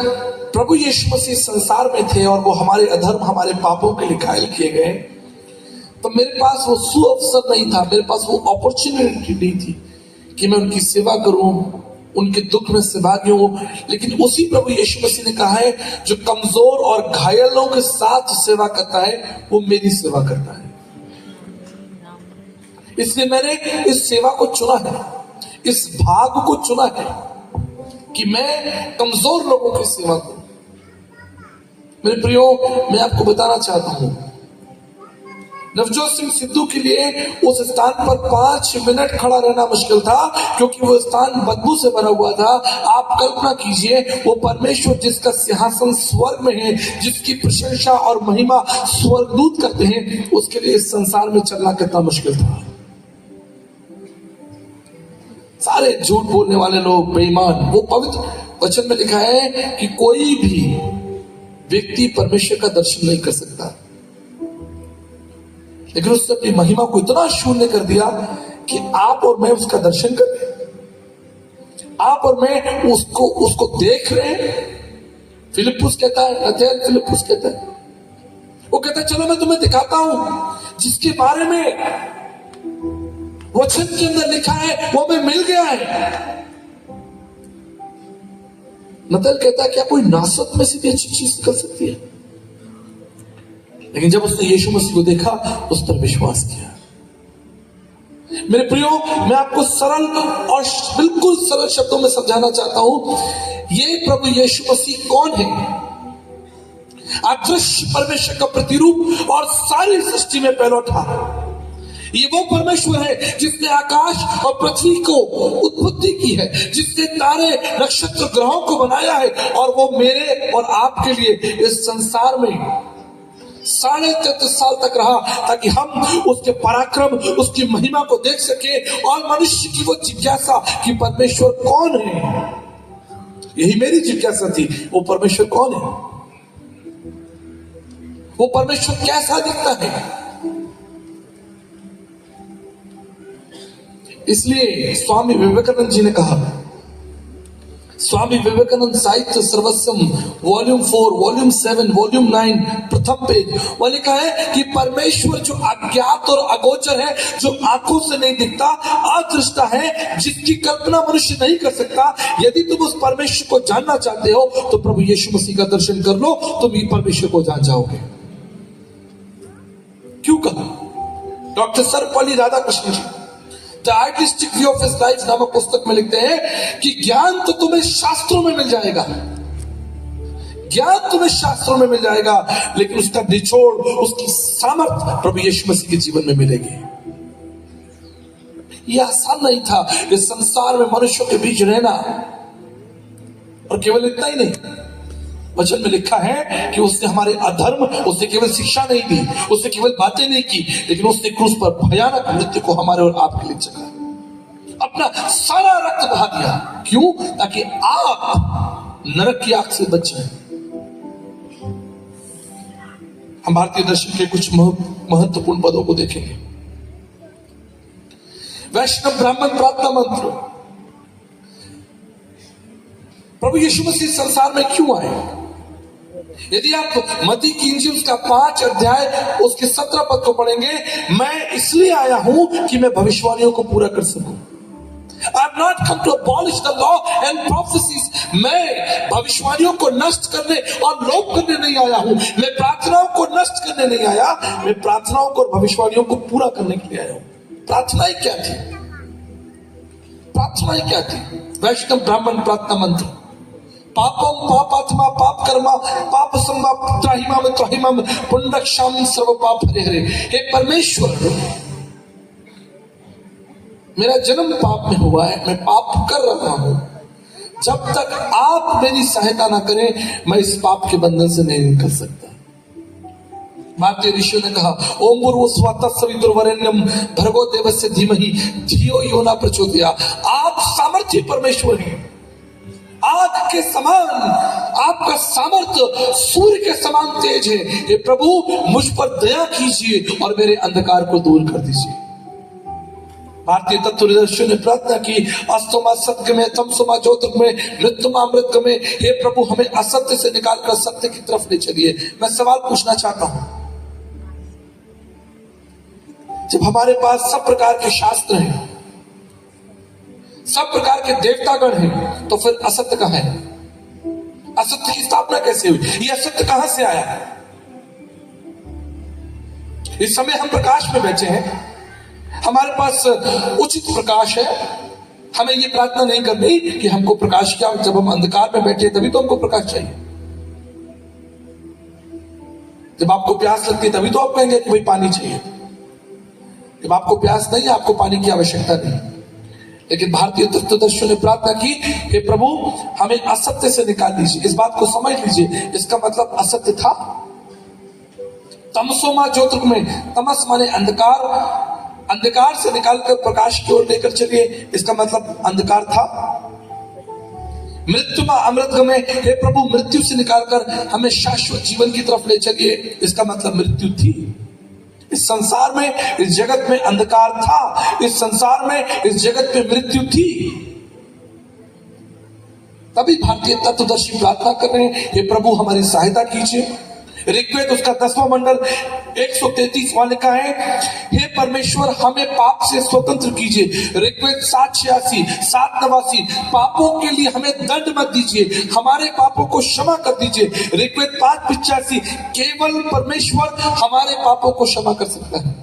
प्रभु यीशु मसीह संसार में थे और वो हमारे अधर्म, हमारे पापों के लिए घायल किए गए, तो मेरे पास वो सुअवसर नहीं था, मेरे पास वो अपॉर्चुनिटी नहीं थी कि मैं उनकी सेवा करूं, उनके दुख में सहभागी हूं. लेकिन उसी प्रभु यीशु मसीह ने कहा है, जो कमजोर और घायलों के साथ सेवा करता है वो मेरी सेवा करता है. इसलिए मैंने इस सेवा को चुना है, इस भाग को चुना है कि मैं कमजोर लोगों की सेवा करूं। मेरे प्रियो, मैं आपको बताना चाहता हूं, नवजोत सिंह सिद्धू के लिए उस स्थान पर 5 मिनट खड़ा रहना मुश्किल था, क्योंकि वो स्थान बदबू से भरा हुआ था। आप कल्पना कीजिए, वो परमेश्वर जिसका सिंहासन स्वर्ग में है, जिसकी प्रशंसा और महिमा स्वर्गदूत करते हैं, उसके लिए इस संसार में चलना कितना मुश्किल था। सारे झूठ बोलने वाले लोग, बेईमान। वो पवित्र वचन में लिखा है कि कोई भी व्यक्ति परमेश्वर का दर्शन नहीं कर सकता, लेकिन उसने अपनी महिमा को इतना शून्य कर दिया कि आप और मैं उसका दर्शन कर रहे हैं, आप और मैं उसको देख रहे हैं। फिलिप्पुस कहता है, नथानिएल फिलिप्पुस कहता है, वो कहता है चलो मैं तुम्हें दिखाता हूं जिसके बारे में वचन के अंदर लिखा है वो हमें मिल गया है। नथानिएल कहता है क्या कोई नासरत में से भी अच्छी चीज कर सकती है? लेकिन जब उसने यीशु मसीह को देखा, उस पर विश्वास किया। मेरे प्रियो, मैं आपको सरल और बिल्कुल सरल शब्दों में समझाना चाहता हूं, ये प्रभु यीशु मसीह कौन है? अदृश्य परमेश्वर का प्रतिरूप और सारी सृष्टि में पहलौठा। ये वो परमेश्वर है जिसने आकाश और पृथ्वी को उत्पत्ति की है, जिसने तारे, नक्षत्र, ग्रहों को बनाया है, और वो मेरे और आपके लिए इस संसार में 33.5 साल तक रहा, ताकि हम उसके पराक्रम, उसकी महिमा को देख सके, और मनुष्य की वो जिज्ञासा कि परमेश्वर कौन है, यही मेरी जिज्ञासा थी। वो परमेश्वर कौन है? वो परमेश्वर कैसा दिखता है? इसलिए स्वामी विवेकानंद जी ने कहा, स्वामी विवेकानंद साहित्य सर्वस्वम वॉल्यूम 4, वॉल्यूम 7, वॉल्यूम 9, प्रथम पेज, वह लिखा है कि परमेश्वर जो अज्ञात और अगोचर है, जो आंखों से नहीं दिखता, अदृष्टा है, जिसकी कल्पना मनुष्य नहीं कर सकता, यदि तुम उस परमेश्वर को जानना चाहते हो तो प्रभु यीशु मसीह का दर्शन कर लो, तुम परमेश्वर को जान जाओगे। क्यों कहा? Doctor Sarvepalli Radhakrishnan ji the artistic view of his life नामक पुस्तक में लिखते हैं कि ज्ञान तो तुम्हें शास्त्रों में मिल जाएगा, ज्ञान तुम्हें शास्त्रों में मिल जाएगा, लेकिन उसका निचोड़, उसकी सामर्थ प्रभु यीशु मसीह के जीवन में मिलेगी। यह आसान नहीं था इस संसार में मनुष्यों के बीच रहना। और केवल इतना ही नहीं, वचन में लिखा है कि उसने हमारे अधर्म, उसने केवल शिक्षा नहीं दी, उसने केवल बातें नहीं की, लेकिन उसने क्रूस पर भयानक मृत्यु को हमारे और आपके लिए चढ़ा, अपना सारा रक्त बहा दिया। क्यों? ताकि आप नरक की आग से बच जाएं। हम भारतीय दर्शन के कुछ महत्वपूर्ण पदों को देखेंगे। वैष्णव ब्राह्मण प्रार्थना मंत्र। प्रभु यीशु मसीह संसार में क्यों आए? यदि आप मत्ती की इंजील उसका 5 अध्याय उसके 17 पद को पढ़ेंगे, मैं इसलिए आया हूं कि मैं भविष्यवाणियों को पूरा कर सकूं। I have not come to abolish the law and prophecies. मैं भविष्यवाणियों को नष्ट करने और लोप करने नहीं आया हूं। मैं प्रार्थनाओं को नष्ट करने नहीं आया, मैं प्रार्थनाओं को और भविष्यवाणियों को पूरा करने के लिए आया हूं। प्रार्थनाएं क्या थी? प्रार्थनाएं क्या थी? वैष्णव ब्राह्मण प्रार्थना मंत्र। पापम पापात्मा पाप कर्मा पाप संभा त्राहिमाम त्राहिमाम पुंडक्षाम सर्व पाप हरे हरे। हे परमेश्वर, मेरा जन्म पाप में हुआ है, मैं पाप कर रहा हूं। जब तक आप मेरी सहायता ना करें, मैं इस पाप के बंधन से नहीं निकल सकता। भारतीय ऋषियों ने कहा, ओम भूर्भुवः तत्सवितुर्वरेण्यम भर्गो देवस्य धीमहि धियो यो न प्रचोदयात्। आप सामर्थ्य परमेश्वर हैं, आग के समान आपका सामर्थ्य सूर्य के समान तेज है। हे प्रभु, मुझ पर दया कीजिए और मेरे अंधकार को दूर कर दीजिए। भारतीय तत्वदर्शियों ने प्रार्थना की, अस्तमा सत्य में, तमसमा ज्योतिर्गमय, मृत्युमा अमृतगमय। हे प्रभु, हमें असत्य से निकालकर सत्य की तरफ ले चलिए। मैं सवाल पूछना चाहता हूं, जब हमारे पास सब प्रकार के शास्त्र हैं, सब प्रकार के देवतागण हैं, तो फिर असत्य कहां है? असत्य की स्थापना कैसे हुई? यह असत्य कहां से आया? इस समय हम प्रकाश में बैठे हैं, हमारे पास उचित प्रकाश है। हमें ये प्रार्थना नहीं करनी कि हमको प्रकाश क्या, जब हम अंधकार में बैठे तभी तो हमको प्रकाश चाहिए। जब आपको प्यास लगती है तभी तो आप कहेंगे कि भाई पानी चाहिए। जब आपको प्यास नहीं है, आपको पानी की आवश्यकता नहीं। लेकिन भारतीय तत्वदर्शियों ने प्रार्थना की कि प्रभु हमें असत्य से निकाल लीजिए। इस बात को समझ लीजिए, इसका मतलब असत्य था। तमसोमा ज्योतिर्गमय, तमस माने अंधकार, अंधकार से निकालकर प्रकाश की ओर लेकर चलिए, इसका मतलब अंधकार था। मृत्यु में अमृतगमय, हे प्रभु मृत्यु से निकालकर हमें शाश्वत जीवन की तरफ ले चलिए, इसका मतलब मृत्यु थी। इस संसार में, इस जगत में अंधकार था, इस संसार में, इस जगत में मृत्यु थी। तभी भारतीय तत्वदर्शी प्रार्थना कर रहे हैं, हे प्रभु हमारी सहायता कीजिए। ऋग्वेद उसका 10वां मंडल 133 वाले का है, हे परमेश्वर हमें पाप से स्वतंत्र कीजिए। ऋग्वेद 786 789, पापों के लिए हमें दंड मत दीजिए, हमारे पापों को क्षमा कर दीजिए। ऋग्वेद 585, केवल परमेश्वर हमारे पापों को क्षमा कर सकता है।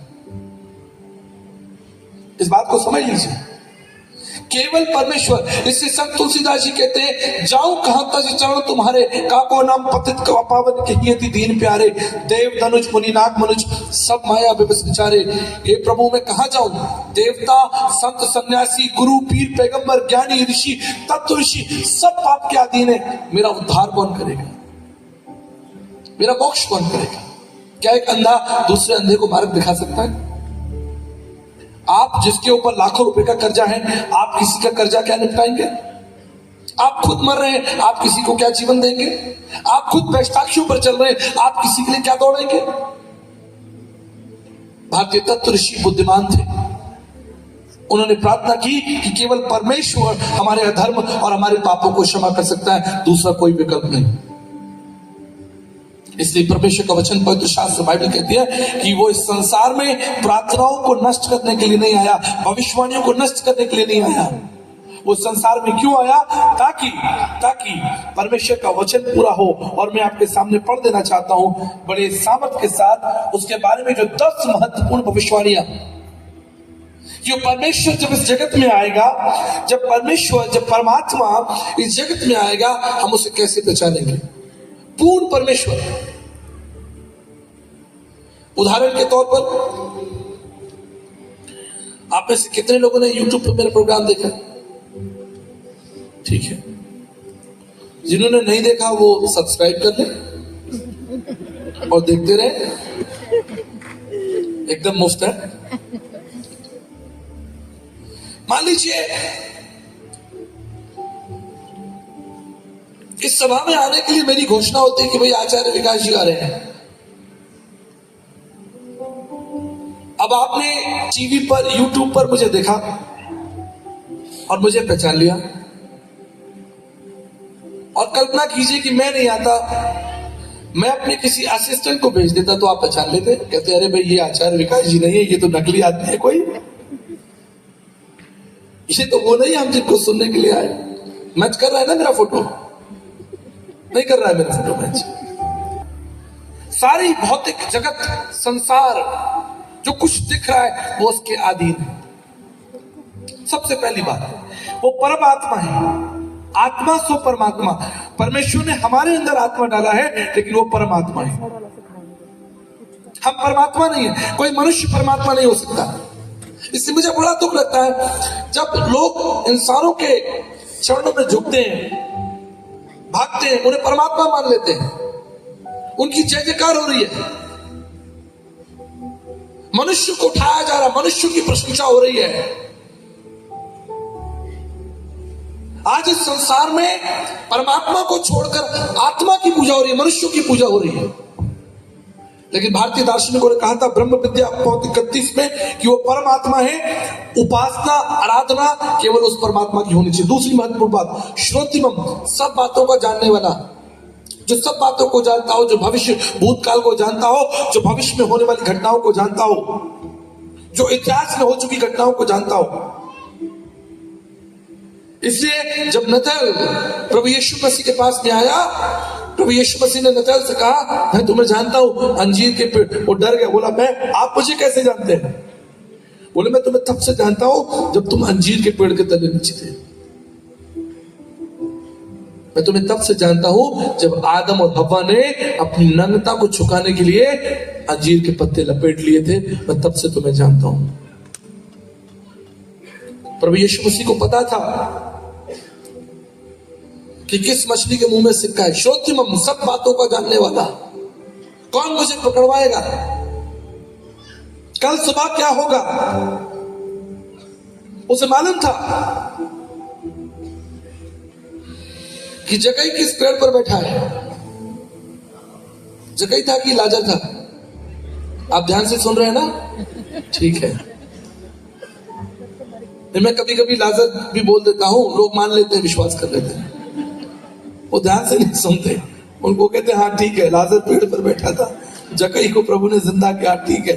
इस बात को समझ लीजिए, केवल परमेश्वर। इससे संत तुलसीदास जी कहते हैं, जाऊं कहां तज चरण तुम्हारे, काको नाम पतित का पावन कहियति दीन प्यारे। देव धनुष मुनि नाग मनुज सब माया विवश विचारे। हे प्रभु मैं कहां जाऊं? देवता संत सन्यासी गुरु पीर पैगंबर ज्ञानी ऋषि तत्व ऋषि सब पाप के अधीन है। मेरा उद्धार कौन करेगा? मेरा मोक्ष कौन करेगा? क्या एक अंधा दूसरे अंधे को मार्ग दिखा सकता है? आप जिसके ऊपर लाखों रुपए का कर्जा है, आप किसी का कर्जा क्या निपटाएंगे? आप खुद मर रहे हैं, आप किसी को क्या जीवन देंगे? आप खुद बैष्टाक्षियों पर चल रहे हैं, आप किसी के लिए क्या दौड़ेंगे? भारतीय तत्व ऋषि बुद्धिमान थे। उन्होंने प्रार्थना की कि केवल परमेश्वर हमारे अधर्म और हमारे पापों को क्षमा कर सकता है, दूसरा कोई विकल्प नहीं। इसलिए परमेश्वर का वचन पवित्र शास्त्र बाइबल कहती है कि वो इस संसार में प्रार्थनाओं को नष्ट करने के लिए नहीं आया, भविष्यवाणियों को नष्ट करने के लिए नहीं आया। वो संसार में क्यों आया? ताकि परमेश्वर का वचन पूरा हो। और मैं आपके सामने पढ़ देना चाहता हूं बड़े सामर्थ के साथ उसके बारे में जो 10 महत्वपूर्ण भविष्यवाणियां, जो परमेश्वर जब इस जगत में आएगा, जब परमात्मा इस जगत में आएगा, हम उसे कैसे पहचानेंगे? पूर्ण परमेश्वर। उदाहरण के तौर पर, आप में से कितने लोगों ने YouTube पर मेरा प्रोग्राम देखा? ठीक है, जिन्होंने नहीं देखा वो सब्सक्राइब कर ले और देखते रहे, एकदम मुफ्त है। मान लीजिए इस सभा में आने के लिए मेरी घोषणा होती है कि भाई आचार्य विकास जी आ रहे हैं। अब आपने टीवी पर, यूट्यूब पर मुझे देखा और मुझे पहचान लिया, और कल्पना कीजिए कि मैं नहीं आता, मैं अपने किसी असिस्टेंट को भेज देता तो आप पहचान लेते, कहते अरे भाई ये आचार्य विकास जी नहीं है, ये तो नकली आदमी है कोई, ये तो वो नहीं हम जिनको सुनने के लिए आए। मैच कर रहा है ना मेरा फोटो? नहीं कर रहा है मेरा फोटो मैच। सारी भौतिक जगत, संसार जो कुछ दिख रहा है वो उसके अधीन है। सबसे पहली बात, वो परमात्मा है। आत्मा सो परमात्मा। परमेश्वर ने हमारे अंदर आत्मा डाला है, लेकिन वो परमात्मा है, हम परमात्मा नहीं है। कोई मनुष्य परमात्मा नहीं हो सकता। इससे मुझे बड़ा दुख लगता है जब लोग इंसानों के चरणों में झुकते हैं, भागते हैं, उन्हें परमात्मा मान लेते हैं, उनकी जय जयकार हो रही है, मनुष्य को उठाया जा रहा, मनुष्य की प्रशंसा हो रही है। आज इस संसार में परमात्मा को छोड़कर आत्मा की पूजा हो रही है, मनुष्यों की पूजा हो रही है। लेकिन भारतीय दार्शनिकों ने कहा था ब्रह्म विद्या 31 में कि वो परमात्मा है, उपासना आराधना केवल उस परमात्मा की होनी चाहिए। दूसरी महत्वपूर्ण बात, श्रोतिमम, सब बातों का जानने वाला, जो सब बातों को जानता हो, जो भविष्य भूतकाल को जानता हो, जो भविष्य में होने वाली घटनाओं को जानता हो, जो इतिहास में हो चुकी घटनाओं को जानता हो। इसलिए जब नतल प्रभु यीशु मसीह के पास में आया, प्रभु यीशु मसीह ने नतल से कहा मैं तुम्हें जानता हूं, अंजीर के पेड़। वो डर गया, बोला मैं, आप मुझे कैसे जानते हैं? बोले मैं तुम्हें तब से जानता हूं जब तुम अंजीर के पेड़ के तले नीचे थे। मैं तुम्हें तब से जानता हूं जब आदम और हव्वा ने अपनी नग्नता को छुपाने के लिए अंजीर के पत्ते लपेट लिए थे। मैं तब से तुम्हें जानता हूं। प्रभु यीशु मसीह को पता था कि किस मछली के मुंह में सिक्का है। श्रोत्रियम, सब बातों का जानने वाला, कौन मुझे पकड़वाएगा, कल सुबह क्या होगा, उसे मालूम था कि जकई किस पेड़ पर बैठा है। जकई था कि लाजर था? आप ध्यान से सुन रहे हैं ना? ठीक है। मैं कभी कभी लाजर भी बोल देता हूं, लोग मान लेते हैं, विश्वास कर लेते हैं। वो ध्यान से नहीं सुनते, उनको कहते हैं हाँ ठीक है, लाजर पेड़ पर बैठा था, जकई को प्रभु ने जिंदा किया, ठीक है।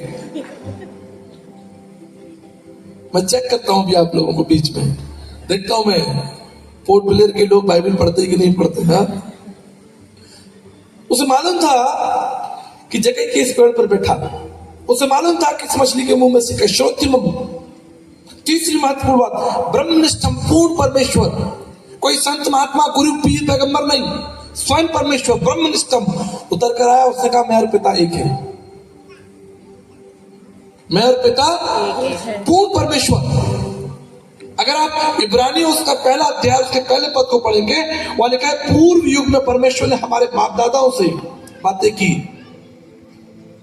मैं चेक करता हूं भी आप लोगों को बीच में, देखता हूं मैं पोर्ट ब्लेयर के लोग बाइबल पढ़ते कि नहीं पढ़ते। हाँ, उसे मालूम था कि जकई किस पेड़ पर बैठा, उसे मालूम था किस मछली के मुंह में सिक्का। श्रोत्रियम, तीसरी महत्वपूर्ण बात, ब्रह्मनिष्ठ पूर्ण परमेश्वर। कोई संत महात्मा गुरु पीर पैगंबर नहीं, स्वयं परमेश्वर ब्रह्मनिष्ठम उतर कर आया। उसने कहा मैं और पिता एक है, मैं और पिता पूर्ण परमेश्वर। अगर आप इब्रानियों उसका पहला अध्याय उसके पहले पद को पढ़ेंगे, वहां लिखा है पूर्व युग में परमेश्वर ने हमारे बाप दादाओं से बातें की।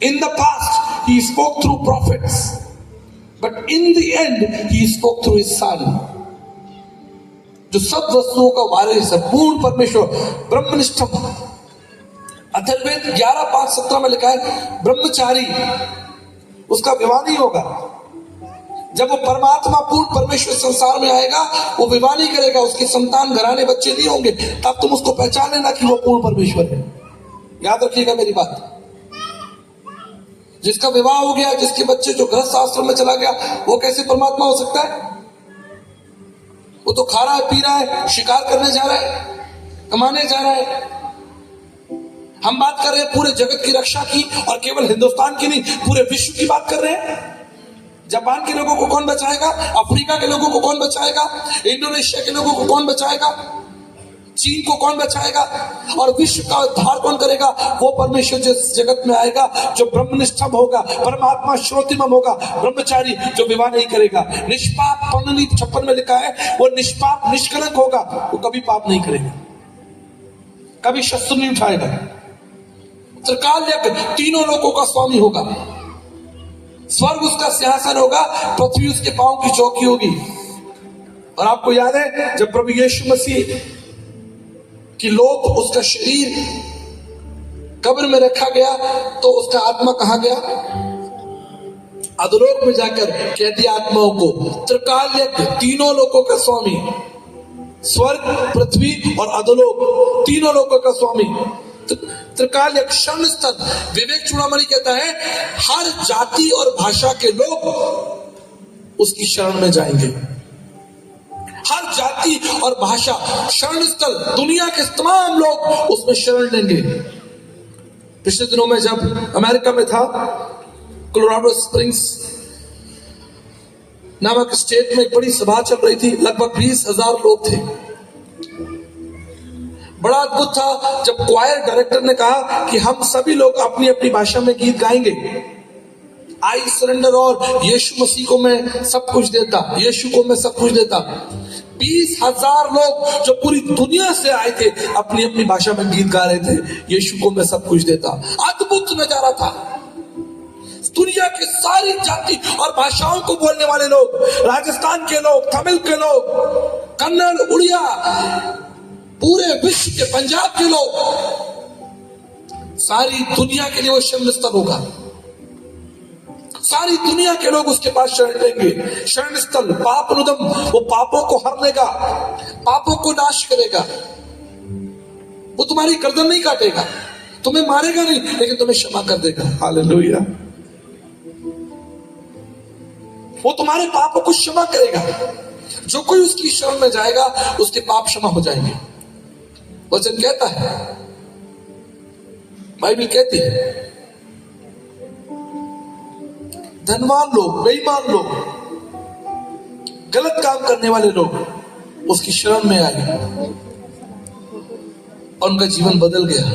In the past he spoke through profits, but in the and he spoke through his son. जो सब वस्तुओं का वारिस है, पूर्ण परमेश्वर ब्रह्मनिष्ठम। अथर्ववेद 11:5-17 में लिखा है ब्रह्मचारी, उसका विवाह नहीं होगा। जब वो परमात्मा पूर्ण परमेश्वर संसार में आएगा, वो विवाह नहीं करेगा, उसके संतान घराने बच्चे नहीं होंगे, तब तुम उसको पहचान लेना कि वो पूर्ण परमेश्वर है। याद रखिएगा मेरी बात। जिसका विवाह हो गया, जिसके बच्चे जो गृहस्थ आश्रम में चला गया, वो कैसे परमात्मा हो सकता है? वो तो खा रहा है, पी रहा है, शिकार करने जा रहा है, कमाने जा रहा है। हम बात कर रहे हैं पूरे जगत की रक्षा की, और केवल हिंदुस्तान की नहीं, पूरे विश्व की बात कर रहे हैं। जापान के लोगों को कौन बचाएगा? अफ्रीका के लोगों को कौन बचाएगा? इंडोनेशिया के लोगों को कौन बचाएगा? चीन को कौन बचाएगा? और विश्व का उद्धार कौन करेगा? वो परमेश्वर जिस जगत में आएगा जो ब्रह्मनिष्ठम होगा, परमात्मा श्रोत्रियम होगा, ब्रह्मचारी जो विवाह नहीं करेगा, निष्पाप। पौर्णनीति 56 में लिखा है वो निष्पाप निष्कलंक होगा, वो कभी पाप नहीं करेगा, कभी शस्त्र नहीं उठाएगा। त्रिकाल यज्ञ, तीनों लोगों का स्वामी होगा। स्वर्ग उसका सिंहासन होगा, पृथ्वी उसके पांव की चौकी होगी। और आपको याद है जब प्रभु यीशु मसीह की लोथ, उसका शरीर कब्र में रखा गया, तो उसका आत्मा कहां गया? अधोलोक में जाकर कैदी आत्माओं को, त्रिकाल यज्ञ, तीनों लोगों का स्वामी, स्वर्ग, पृथ्वी और अधोलोक, तीनों लोगों का स्वामी। त्रिकाल यज्ञ, शरण स्थल। विवेक चूड़ामणि कहता है हर जाति और भाषा के लोग उसकी शरण में जाएंगे। हर जाति और भाषा, शरण स्थल, दुनिया के तमाम लोग उसमें शरण लेंगे। पिछले दिनों में जब अमेरिका में था, कोलोराडो स्प्रिंग्स नामक स्टेट में एक बड़ी सभा चल रही थी, लगभग 20,000 लोग थे। बड़ा अद्भुत था जब क्वायर डायरेक्टर ने कहा कि हम सभी लोग अपनी अपनी भाषा में गीत गाएंगे। आई सरेंडर, और यीशु मसीह को मैं सब कुछ देता, यीशु को मैं सब कुछ देता। 20,000 लोग जो पूरी दुनिया से आए थे, अपनी अपनी भाषा में गीत गा रहे थे, यीशु को मैं सब कुछ देता। अद्भुत नजारा था। दुनिया की सारी जाति और भाषाओं को बोलने वाले लोग, राजस्थान के लोग, तमिल के लोग, कन्नड़, उड़िया, पूरे विश्व के, पंजाब के लोग, सारी दुनिया के लिए वो शरण स्थल होगा। सारी दुनिया के लोग उसके पास शरण लेंगे। शरण स्थल, पाप अनुदम, वो पापों को हर लेगा, पापों को नाश करेगा। वो तुम्हारी गर्दन नहीं काटेगा, तुम्हें मारेगा नहीं, लेकिन तुम्हें क्षमा कर देगा। हालेलुया। वो तुम्हारे पापों को क्षमा करेगा। जो कोई उसकी शरण में जाएगा, उसके पाप क्षमा हो जाएंगे। वचन कहता है, बाइबल कहती है, धनवान लोग, बेईमान लोग, गलत काम करने वाले लोग उसकी शरण में आए और उनका जीवन बदल गया।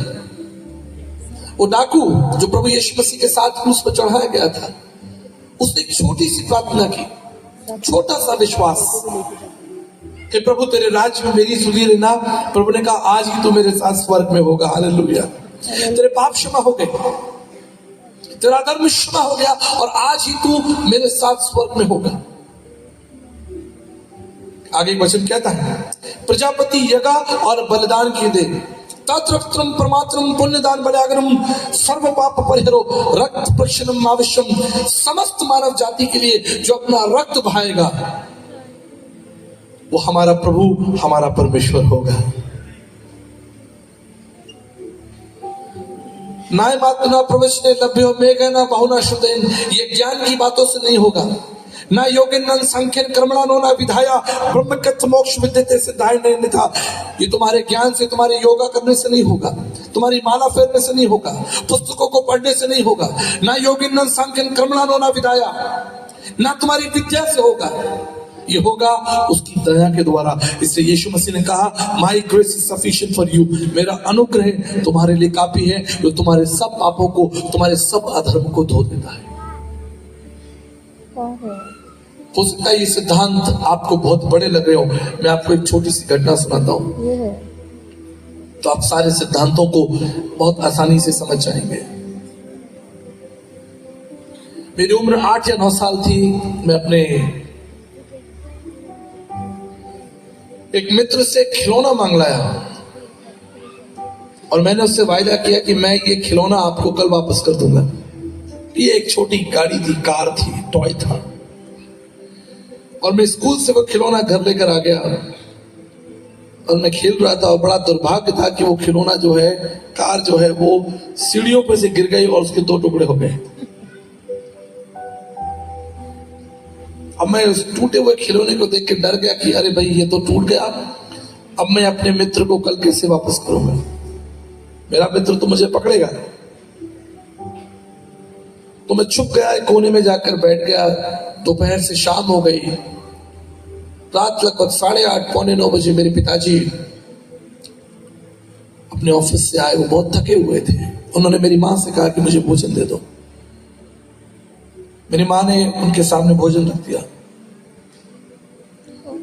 वो डाकू जो प्रभु यीशु मसीह के साथ क्रूस पर चढ़ाया गया था, उसने एक छोटी सी प्रार्थना की, छोटा सा विश्वास कि प्रभु तेरे राज्य में मेरी सुधि लेना। प्रभु ने कहा आज ही तू मेरे साथ स्वर्ग में होगा। हालेलुया। तेरे पाप क्षमा हो गए, तेरा धर्म क्षमा हो गया और आज ही तू मेरे साथ स्वर्ग में होगा। आगे एक वचन कहता है, प्रजापति यज्ञ और बलिदान किए दे, तत्रम परमात्रम पुण्यदान बलियागरम सर्व पाप परिहरो रक्त प्रक्षणम आवश्यम। समस्त मानव जाति के लिए जो अपना रक्त बहाएगा वो हमारा प्रभु, हमारा परमेश्वर होगा। नाय मातना प्रवचने लभ्यो मेघ ना बहुना शुदेन, ये ज्ञान की बातों से नहीं होगा, ना योगिन संख्यन कर्मणानो ना विधाया ब्रह्मकथ मोक्ष विद्यते सिद्धाय नहीं था। ये तुम्हारे ज्ञान से, तुम्हारे योगा करने से नहीं होगा, तुम्हारी माला फेरने से नहीं होगा, पुस्तकों को पढ़ने से नहीं होगा, ना योगिन संख्यन कर्मणानो ना विधाया, ना तुम्हारी विद्या से होगा, ये होगा उसकी दया के द्वारा। इसलिए यीशु मसीह ने कहा माई grace is sufficient for you, मेरा अनुग्रह तुम्हारे लिए काफी है, जो तुम्हारे सब पापों को, तुम्हारे सब अधर्म को धो देता है। हो सकता है ये सिद्धांत आपको बहुत बड़े लग रहे हो, मैं आपको एक छोटी सी घटना सुनाता हूं तो आप सारे सिद्धांतों को बहुत आसानी से समझ जाएंगे। मेरी उम्र 8 या 9 साल थी। मैं अपने एक मित्र से खिलौना मांग लाया और मैंने उससे वायदा किया कि मैं ये खिलौना आपको कल वापस कर दूंगा। ये एक छोटी गाड़ी थी, कार थी, टॉय था, और मैं स्कूल से वो खिलौना घर लेकर आ गया और मैं खेल रहा था और बड़ा दुर्भाग्य था कि वो खिलौना जो है, कार जो है, वो सीढ़ियों पर से गिर गई और उसके 2 टुकड़े हो गए। अब मैं उस टूटे हुए खिलौने को देख के डर गया कि अरे भाई ये तो टूट गया, अब मैं अपने मित्र को कल कैसे वापस करूंगा? मेरा मित्र तो मुझे पकड़ेगा। तो मैं छुप गया, एक कोने में जाकर बैठ गया। दोपहर से शाम हो गई, रात लगभग 8:30 पौने 9 बजे मेरे पिताजी अपने ऑफिस से आए। वो बहुत थके हुए थे। उन्होंने मेरी माँ से कहा कि मुझे भोजन दे दो। मेरी माँ ने उनके सामने भोजन रख दिया।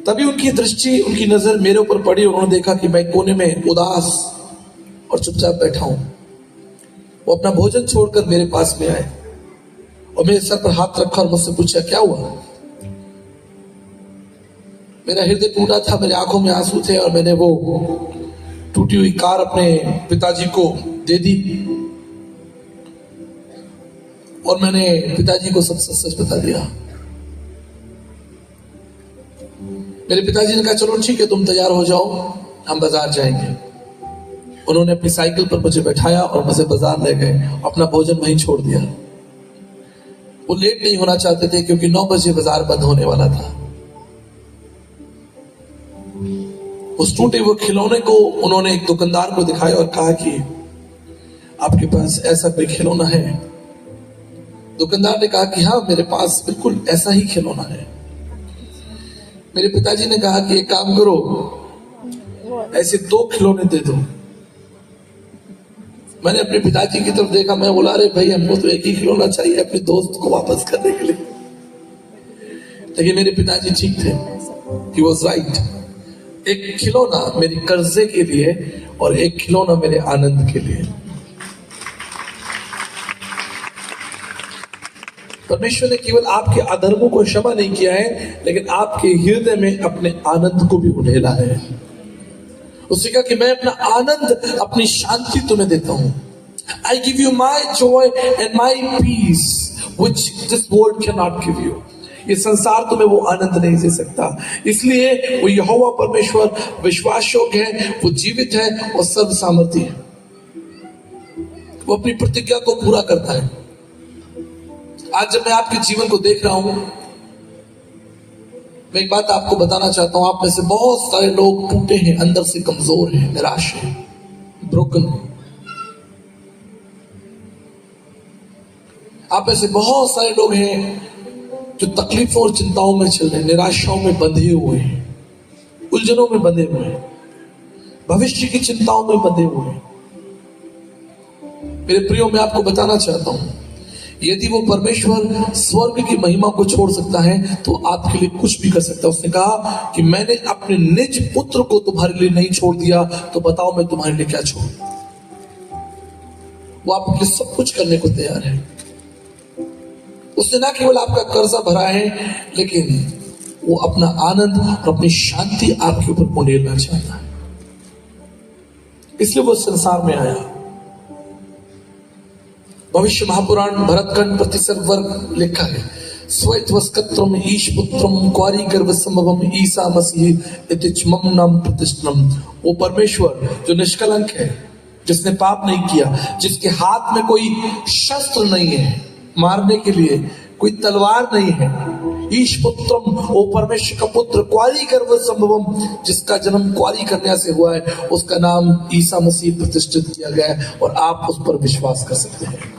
तभी उनकी दृष्टि, उनकी नजर मेरे ऊपर पड़ी। उन्होंने देखा कि मैं कोने में उदास और चुपचाप बैठा हूं। वो अपना भोजन छोड़कर मेरे पास में आए और मेरे सर पर हाथ रखा और मुझसे पूछा क्या हुआ। मेरा हृदय टूटा था, मेरी आंखों में आंसू थे और मैंने वो टूटी हुई कार अपने पिताजी को दे दी और मैंने पिताजी को सब सच बता दिया। मेरे पिताजी ने कहा चलो ठीक है, तुम तैयार हो जाओ, हम बाजार जाएंगे। उन्होंने अपनी साइकिल पर मुझे बैठाया और मुझे बाजार ले गए। अपना भोजन वहीं छोड़ दिया। वो लेट नहीं होना चाहते थे क्योंकि 9 बजे बाजार बंद होने वाला था। उस टूटे हुए खिलौने को उन्होंने एक दुकानदार को दिखाया और कहा कि आपके पास ऐसा कोई खिलौना है? दुकानदार ने कहा कि हाँ, मेरे पास बिल्कुल ऐसा ही खिलौना है। मेरे पिताजी ने कहा कि एक काम करो, ऐसे 2 खिलौने दे दो। मैंने अपने पिताजी की तरफ देखा, मैं बोला अरे भाई हमको तो एक ही खिलौना चाहिए अपने दोस्त को वापस करने के लिए। लेकिन मेरे पिताजी ठीक थे, he was right। एक खिलौना मेरी कर्जे के लिए और एक खिलौना मेरे आनंद के लिए। परमेश्वर ने केवल आपके अधर्मों को क्षमा नहीं किया है, लेकिन आपके हृदय में अपने आनंद को भी उड़ेला है। उसने कहा कि मैं अपना आनंद, अपनी शांति तुम्हें देता हूं। I give you my joy and my peace which this world can not give you. ये संसार तुम्हें वो आनंद नहीं दे सकता। इसलिए वो यहोवा परमेश्वर विश्वास योग्य है, वो जीवित है और सर्व सामर्थ्य है। वो अपनी प्रतिज्ञा को पूरा करता है। आज जब मैं आपके जीवन को देख रहा हूं, मैं एक बात आपको बताना चाहता हूं। आप में से बहुत सारे लोग टूटे हैं, अंदर से कमजोर हैं, निराश हैं, ब्रोकन हैं। आप में से बहुत सारे लोग हैं जो तकलीफों और चिंताओं में चल रहे हैं, निराशाओं में बंधे हुए हैं, उलझनों में बंधे हुए हैं, भविष्य की चिंताओं में बंधे हुए हैं, मेरे प्रियो, मैं आपको बताना चाहता हूं, यदि वो परमेश्वर स्वर्ग की महिमा को छोड़ सकता है तो आपके लिए कुछ भी कर सकता है। उसने कहा कि मैंने अपने निज पुत्र को तुम्हारे लिए नहीं छोड़ दिया, तो बताओ मैं तुम्हारे लिए क्या छोड़ूं। वो आपके लिए सब कुछ करने को तैयार है। उसने ना केवल आपका कर्जा भरा है, लेकिन वो अपना आनंद और अपनी शांति आपके ऊपर उंडेलना चाहता है। इसलिए वो संसार में आया। भविष्य महापुराण भरतखंड प्रतिसर वर्ग लिखा है, स्वयत्वस्कत्रम ईश पुत्रम क्वारी गर्भ संभवम ईसा मसीह इतिचमम नाम प्रतिष्ठम। वो परमेश्वर जो निष्कलंक है, जिसने पाप नहीं किया, जिसके हाथ में कोई शस्त्र नहीं है मारने के लिए, कोई तलवार नहीं है, ईश पुत्रम, वो परमेश्वर का पुत्र, क्वारी गर्भ संभवम, जिसका जन्म क्वारी कन्या से हुआ है, उसका नाम ईसा मसीह प्रतिष्ठित किया गया है और आप उस पर विश्वास कर सकते हैं।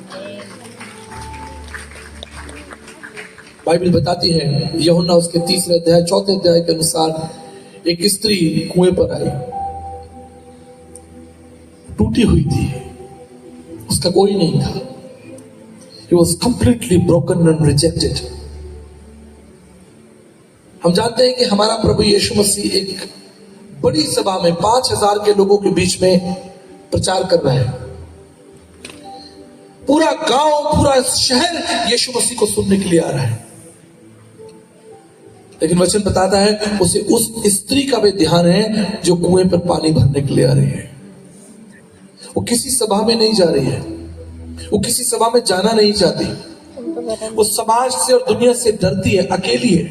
बाइबल बताती है, यूहन्ना उसके 3 अध्याय 4 अध्याय के अनुसार एक स्त्री कुएं पर आई, टूटी हुई थी, उसका कोई नहीं था। He was completely broken and rejected. हम जानते हैं कि हमारा प्रभु यीशु मसीह एक बड़ी सभा में 5000 के लोगों के बीच में प्रचार कर रहा है। पूरा गांव, पूरा शहर यीशु मसीह को सुनने के लिए आ रहा है, लेकिन वचन बताता है उसे उस स्त्री का भी ध्यान है जो कुएं पर पानी भरने के लिए आ रही है। वो किसी सभा में नहीं जा रही है, वो किसी सभा में जाना नहीं चाहती, वो समाज से और दुनिया से डरती है, अकेली है।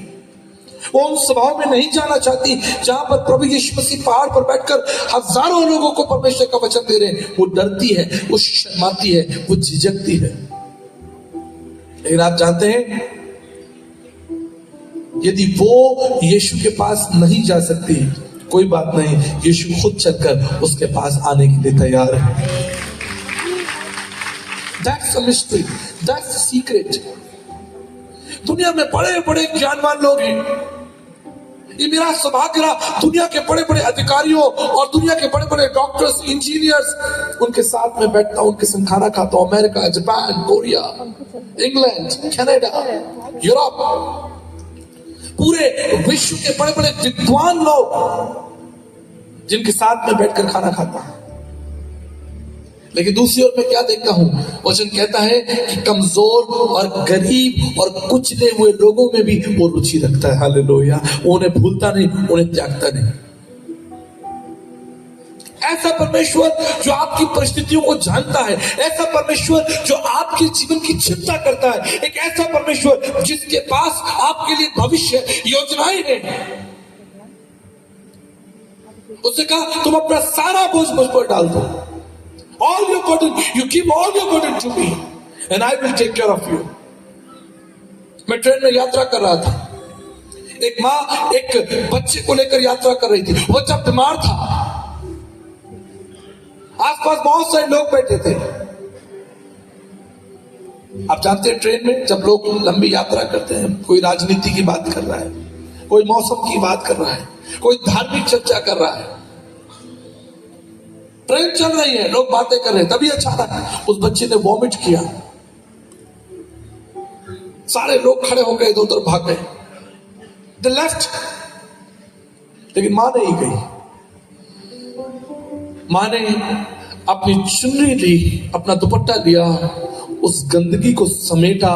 वो उन सभाओं में नहीं जाना चाहती जहां पर प्रभु यीशु मसीह पहाड़ पर बैठकर हजारों लोगों को परमेश्वर का वचन दे रहे हैं। वो डरती है, वो शर्माती है, वो झिझकती है। लेकिन आप जानते हैं, यदि वो यीशु के पास नहीं जा सकती, कोई बात नहीं, यीशु खुद चलकर उसके पास आने के लिए तैयार है। That's a mystery, that's the secret. दुनिया में बड़े बड़े ज्ञानवान लोग हैं। ये मेरा सौभाग्य रहा, दुनिया के बड़े बड़े अधिकारियों और दुनिया के बड़े बड़े डॉक्टर्स, इंजीनियर्स, उनके साथ में बैठता हूं, उनके संग खाना खाता हूं। America, Japan, Korea, England, Canada, Europe, पूरे विश्व के बड़े बड़े विद्वान लोग जिनके साथ में बैठकर खाना खाता हूं। लेकिन दूसरी ओर मैं क्या देखता हूं, वचन कहता है कि कमजोर और गरीब और कुचले हुए लोगों में भी वो रुचि रखता है। हालेलुया। उन्हें भूलता नहीं, उन्हें त्यागता नहीं। ऐसा परमेश्वर जो आपकी परिस्थितियों को जानता है, ऐसा परमेश्वर जो आपके जीवन की चिंता करता है, एक ऐसा परमेश्वर जिसके पास आपके लिए भविष्य योजनाएं हैं। उसने कहा तुम अपना सारा बोझ मुझ पर डाल दो। All your burden, you give all your burden to me, and I will take care of you. मैं ट्रेन में यात्रा कर रहा था, एक माँ एक बच्चे को लेकर यात्रा कर रही थी। वो जब बीमार था, आसपास बहुत सारे लोग बैठे थे। आप जानते हैं, ट्रेन में जब लोग लंबी यात्रा करते हैं, कोई राजनीति की बात कर रहा है, कोई मौसम की बात कर रहा है, कोई धार्मिक चर्चा कर रहा है। ट्रेन चल रही है, लोग बातें कर रहे हैं, तभी अचानक उस बच्चे ने वॉमिट किया। सारे लोग खड़े हो गए, इधर उधर भाग गए, दे लेफ्ट। लेकिन मां नहीं गई। मां ने अपनी चुन्नी ली, अपना दुपट्टा लिया, उस गंदगी को समेटा,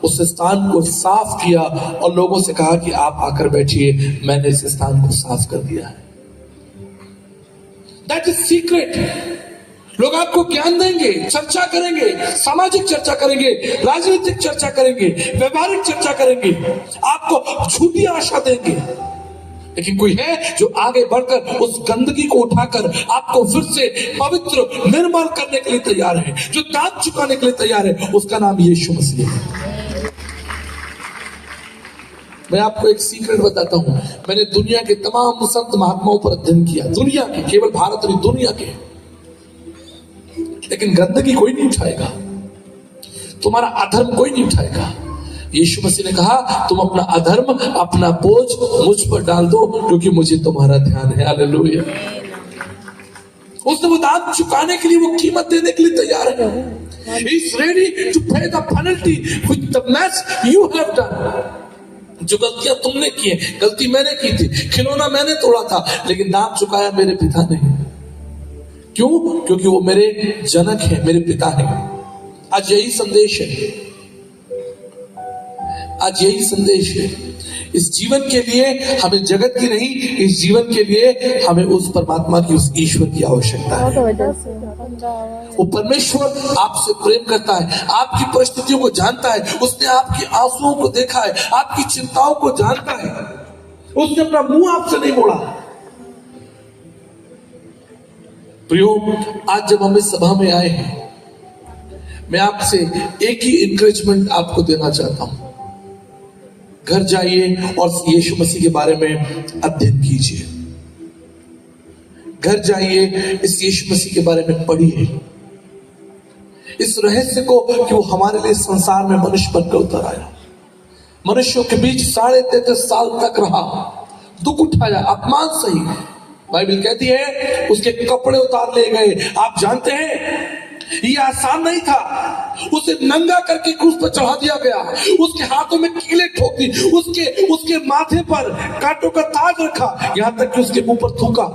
उस स्थान को साफ किया और लोगों से कहा कि आप आकर बैठिए, मैंने इस स्थान को साफ कर दिया है। That is secret. लोग आपको ज्ञान देंगे, चर्चा करेंगे, सामाजिक चर्चा करेंगे, राजनीतिक चर्चा करेंगे, व्यवहारिक चर्चा करेंगे, आपको झूठी आशा देंगे। लेकिन कोई है जो आगे बढ़कर उस गंदगी को उठाकर आपको फिर से पवित्र निर्मल करने के लिए तैयार है, जो दांत चुकाने के लिए तैयार है, उसका नाम यीशु मसीह है। मैं आपको एक सीक्रेट बताता हूं। मैंने दुनिया के तमाम संत महात्माओं पर अध्ययन किया, दुनिया के, केवल भारत नहीं, दुनिया के। लेकिन गंदगी कोई नहीं उठाएगा, तुम्हारा अधर्म कोई नहीं उठाएगा। यीशु मसीह ने कहा तुम अपना अधर्म, अपना बोझ मुझ पर डाल दो, क्योंकि मुझे तुम्हारा ध्यान है। हालेलुया। उसने वो दाम चुकाने के लिए, वो कीमत देने के लिए तैयार है। He is ready to pay the penalty with the mess you have done। जो गलतियां तुमने की है, गलती मैंने की थी, खिलौना मैंने तोड़ा था, लेकिन दाम चुकाया मेरे पिता ने। क्यों? क्योंकि वो मेरे जनक है, मेरे पिता है। आज यही संदेश है, आज यही संदेश है। इस जीवन के लिए हमें जगत की नहीं, इस जीवन के लिए हमें उस परमात्मा की, उस ईश्वर की आवश्यकता है। वो परमेश्वर आपसे प्रेम करता है, आपकी परिस्थितियों को जानता है, उसने आपकी आंसुओं को देखा है, आपकी चिंताओं को जानता है, उसने अपना मुंह आपसे नहीं मोड़ा। प्रियो, आज जब हम इस सभा में आए हैं, मैं आपसे एक ही इंकरेजमेंट आपको देना चाहता हूं। घर जाइए और यीशु मसीह के बारे में अध्ययन कीजिए। घर जाइए, इस यीशु मसीह के बारे में पढ़िए, इस रहस्य को कि वो हमारे लिए संसार में मनुष्य बनकर उतर आया, मनुष्यों के बीच 33.5 साल तक रहा, दुख उठाया, अपमान सही। बाइबल कहती है उसके कपड़े उतार ले गए। आप जानते हैं ये आसान नहीं था। उसे नंगा करके क्रूस पर चढ़ा दिया गया, उसके हाथों में कीलें ठोक दी, उसके माथे पर कांटों का ताज रखा, यहां तक कि उसके मुंह पर थूका,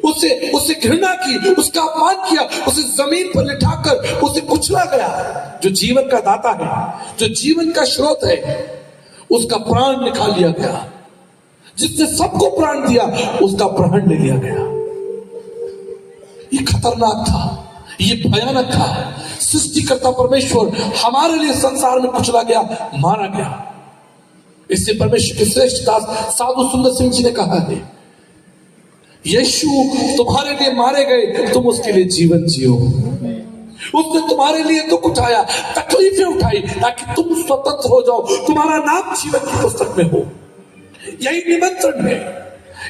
उससे घृणा की, उसका अपमान किया, उसे जमीन पर लिटाकर उसे कुचला गया। जो जीवन का दाता है, जो जीवन का स्रोत है, उसका प्राण निकाल लिया गया। जिसने सबको प्राण दिया, उसका प्राण ले लिया गया। ये खतरनाक था, ये भयानक था। सृष्टिकर्ता परमेश्वर हमारे लिए संसार में कुचला गया, मारा गया। इससे परमेश्वर के श्रेष्ठ दास साधु सुंदर सिंह जी ने कहा है, यीशु तुम्हारे लिए मारे गए, तुम उसके लिए जीवन जियो। उसने तुम्हारे लिए दुख उठाया, तकलीफें उठाई, ताकि तुम स्वतंत्र हो जाओ, तुम्हारा नाम जीवन की पुस्तक में हो। यही निमंत्रण है,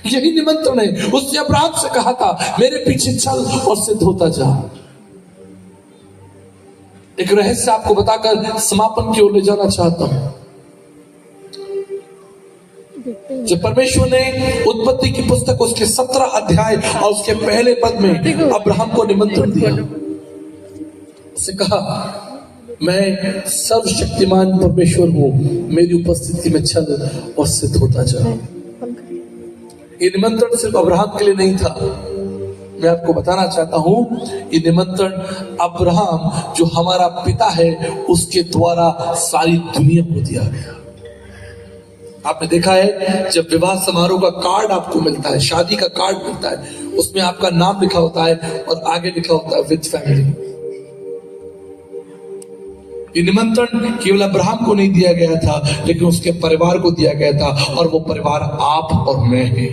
यही निमंत्रण है। उसने अब्राहम से कहा था, मेरे पीछे चल और सिद्ध होता जा। एक रहस्य आपको बताकर समापन की ओर ले जाना चाहता हूं। जब परमेश्वर ने उत्पत्ति की पुस्तक उसके 17 अध्याय और उसके पहले पद में अब्राहम को निमंत्रण दिया, उसने कहा, मैं सर्वशक्तिमान परमेश्वर हूं, मेरी उपस्थिति में चल और सिद्ध होता जा। ये निमंत्रण सिर्फ अब्राहम के लिए नहीं था। मैं आपको बताना चाहता हूं, ये निमंत्रण अब्राहम जो हमारा पिता है, उसके द्वारा सारी दुनिया को दिया गया। आपने देखा है, जब विवाह समारोह का कार्ड आपको मिलता है, शादी का कार्ड मिलता है, उसमें आपका नाम लिखा होता है और आगे लिखा होता है विद फैमिली। ये निमंत्रण केवल अब्राहम को नहीं दिया गया था, लेकिन उसके परिवार को दिया गया था, और वो परिवार आप और मैं है,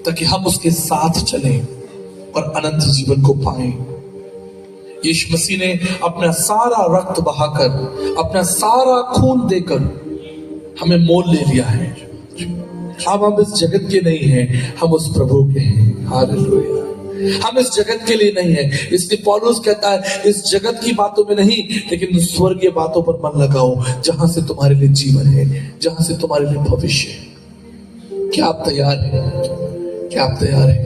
ताकि हम उसके साथ चलें और अनंत जीवन को पाएं। यीशु मसीह ने अपना सारा रक्त बहाकर, अपना सारा खून देकर हमें मोल ले लिया है। अब हम इस जगत के नहीं हैं, हम उस प्रभु के हैं। हालेलुया। हम इस जगत के लिए नहीं है। इसलिए पौलुस कहता है, इस जगत की बातों में नहीं, लेकिन स्वर्गीय बातों पर मन लगाओ, जहां से तुम्हारे लिए जीवन है, जहां से तुम्हारे लिए भविष्य है। क्या आप तैयार हैं? क्या आप तैयार हैं?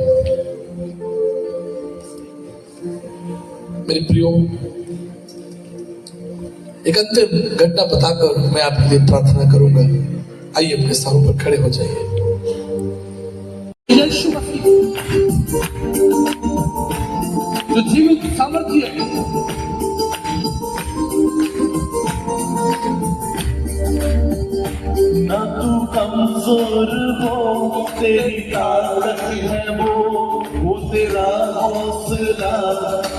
मेरे प्रियो, एक अंतिम घटना बताकर मैं आपके लिए प्रार्थना करूंगा। आइए अपने स्थानों पर खड़े हो जाइए। यीशु मसीह जो जीवन की सामर्थ्य है, ना तू कमजोर हो, तेरी ताकत है वो तेरा हौसला,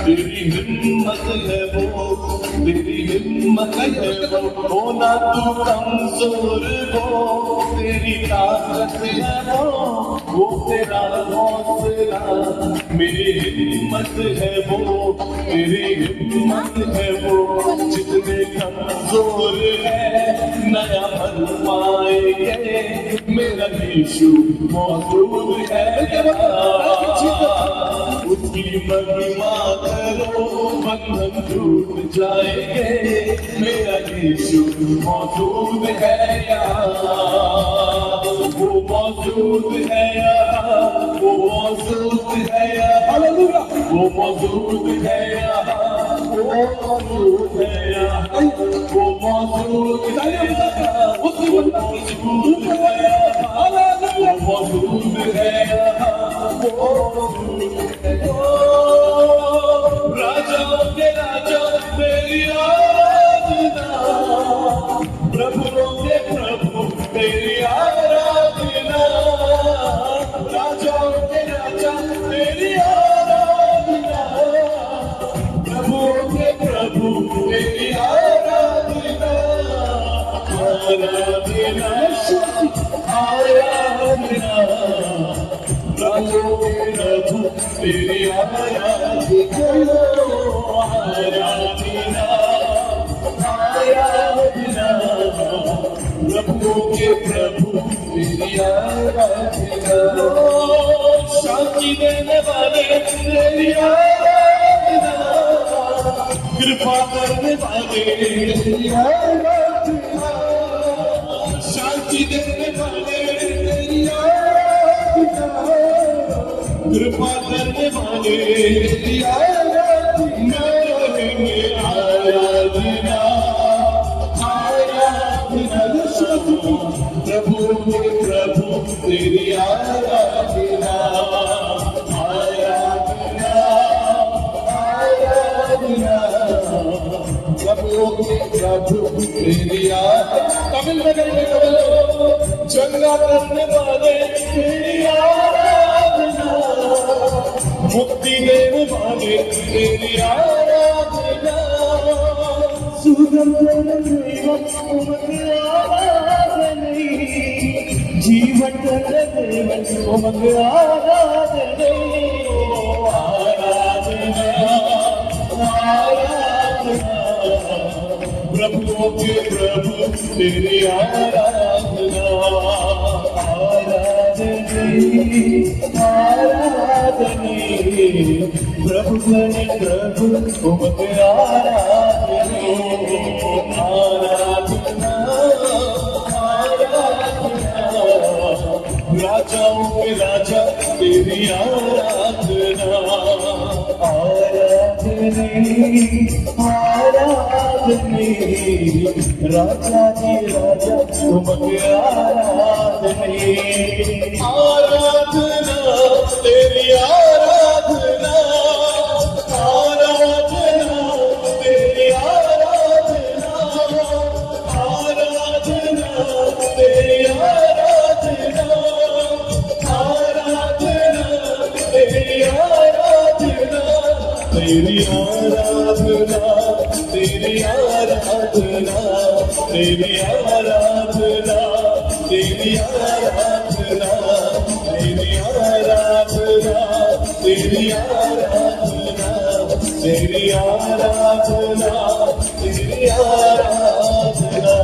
तेरी हिम्मत है वो, तेरी हिम्मत है वो। ना तू कमजोर हो, तेरी ताकत है वो तेरा हौसला, मेरी हिम्मत है वो, तेरी हिम्मत है वो। जितने कमजोर है नया बन पाएंगे, मेरा यीशु मौजूद है। उसकी महिमा करो, बंधन टूट जाएंगे। मेरा यीशु मौजूद है यहाँ, वो मौजूद है यहाँ, वो मौजूद है यहाँ, वो मौजूद है यहाँ, वो मौजूद है यहाँ, वो मौजूद है यहाँ, वो मौजूद है यहाँ, वो मौजूद है यहाँ, वो राजाओं के राजा तेरी आराधना, प्रभुओं के प्रभु तेरी आराधना, राजाओं के राजा तेरी आराधना, प्रभुओं के प्रभु तेरी आराधना, आराधना आराधना, प्रभु प्रभु तेरी आराधना, आराधना आराधना, प्रभु के प्रभु तेरी आराधना, शांति देने वाले तेरी आराधना, कृपा करने वाले तेरी आराधना, शांति देने वाले तेरी आराधना, कृपा करने वाले तेरी आराधना, आराधना आराधना, प्रभु के प्रभु तेरी आराधना, आराधना आराधना, प्रभु के प्रभु तेरी आराधना, तमिल में करेंगे, चंगा करने वाले तेरी आराधना, मुक्ति देने वाले तेरी आराधना, सुगम देवन उमंग आराधना, जीवन देवन उमंग आराधना, आराधना आराधना, प्रभुओं के प्रभु तेरी आराधना, आराधना आराधना, प्रभु बने प्रभु उमंग आराधना, आराधना आराधना, राजाओं के राजा तेरी आराधना, आराधना आराधना, राजा जी राजा उमंग आराधना, आराधना तेरी आराधना, आराधना तेरी आराधना, आराधना तेरी आराधना, आराधना तेरी आराधना, तेरी आराधना तेरी आराधना, तेरी आराधना तेरी आराधना, तेरी आराधना तेरी आराधना, तेरी आराधना तेरी आराधना।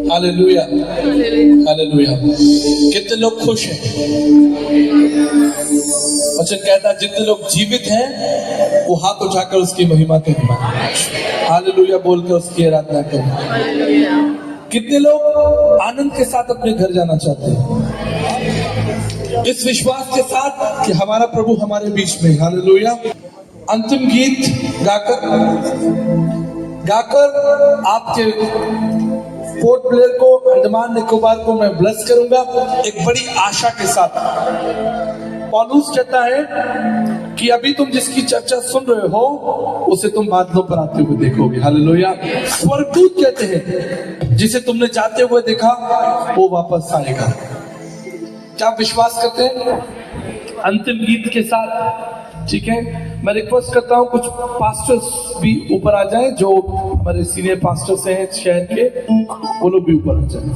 Hallelujah hallelujah. कितने लोग खुश हैं? वचन कहता है जितने लोग जीवित हैं वो हाथ उठाकर उसकी महिमा करें, हालेलुया बोलकर उसकी आराधना करें। कितने लोग आनंद के साथ अपने घर जाना चाहते हैं इस विश्वास के साथ कि हमारा प्रभु हमारे बीच में, हालेलुया। अंतिम गीत गाकर आपके पोर्ट ब्लेयर को, अंडमान निकोबार को मैं ब्लेस करूंगा एक बड़ी आशा के साथ। पौलुस कहता है कि अभी तुम जिसकी चर्चा सुन रहे हो उसे तुम बादलों पर आते हुए देखोगे, हालेलुया। स्वर्गदूत कहते हैं जिसे तुमने जाते हुए देखा वो वापस आएगा। क्या आप विश्वास करते हैं? अंतिम गीत के साथ, ठीक है, मैं रिक्वेस्ट करता हूं कुछ पास्टर्स भी ऊपर आ जाएं, जो हमारे सीनियर पास्टर्स हैं शहर के, वो लोग भी ऊपर आ जाएं।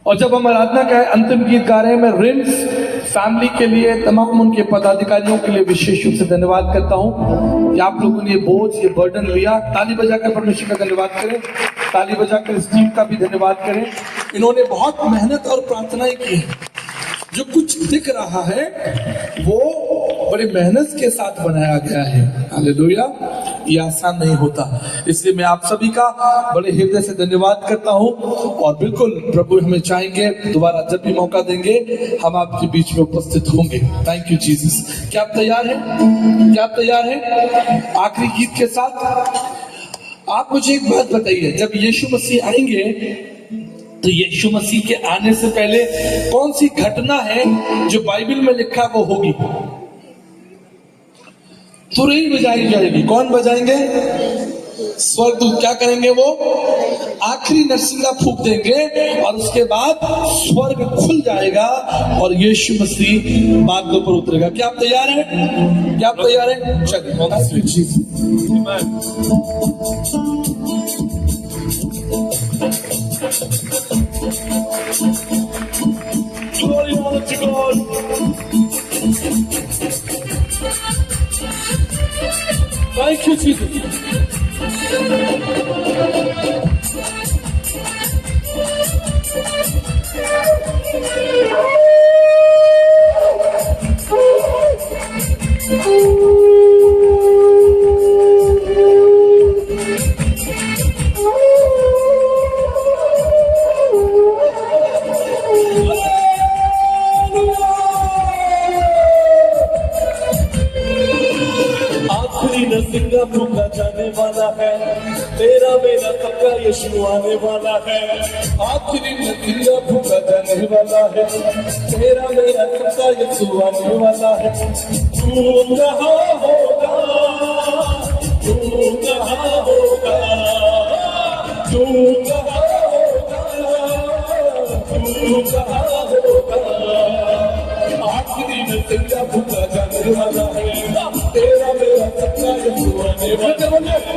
और जब हम आराधना का अंतिम गीत गा रहे हैं, मैं रिम्स फैमिली के लिए, तमाम उनके पदाधिकारियों के लिए विशेष रूप से धन्यवाद करता हूं कि आप लोगों ने ये बोझ, ये बर्डन लिया। ताली बजाकर परमेश्वर का धन्यवाद करें, ताली बजाकर इस टीम का भी धन्यवाद करें। इन्होंने बहुत मेहनत और प्रार्थनाएं की है। जो कुछ दिख रहा है वो बड़ी मेहनत के साथ बनाया गया है। हालेलुया। ये आसान नहीं होता, इसलिए मैं आप सभी का बड़े हृदय से धन्यवाद करता हूं। और बिल्कुल प्रभु हमें चाहेंगे दोबारा जब भी मौका देंगे हम आपके बीच में उपस्थित होंगे। Thank you Jesus. क्या आप तैयार हैं? क्या आप तैयार हैं? आखिरी गीत के साथ आप मुझे एक बात बताइए, जब यीशु मसीह आएंगे तो यीशु मसीह के आने से पहले कौन सी घटना है जो बाइबल में लिखा वो होगी? तुरही बजाई जाएगी। कौन बजाएंगे? स्वर्गदूत। क्या करेंगे? वो आखिरी नरसिंगा फूंक देंगे और उसके बाद स्वर्ग खुल जाएगा और यीशु मसीह बादलों पर उतरेगा। क्या आप तैयार हैं? क्या आप तैयार हैं? चलिए। Glory honor to God. Thank you, Jesus. नरसिंगा फूंका जाने वाला है, तेरा मेरा सबका यीशु आने वाला है। आखिरी नरसिंगा फूंका जाने वाला है, तेरा मेरा सबका यीशु आने वाला है। तू कहाँ होगा? तू कहाँ होगा? तू कहाँ होगा? तू कहाँ होगा? आखिरी नरसिंगा फूंका जाने वाला है, तेरा मेरा सबका यीशु आने वाला है।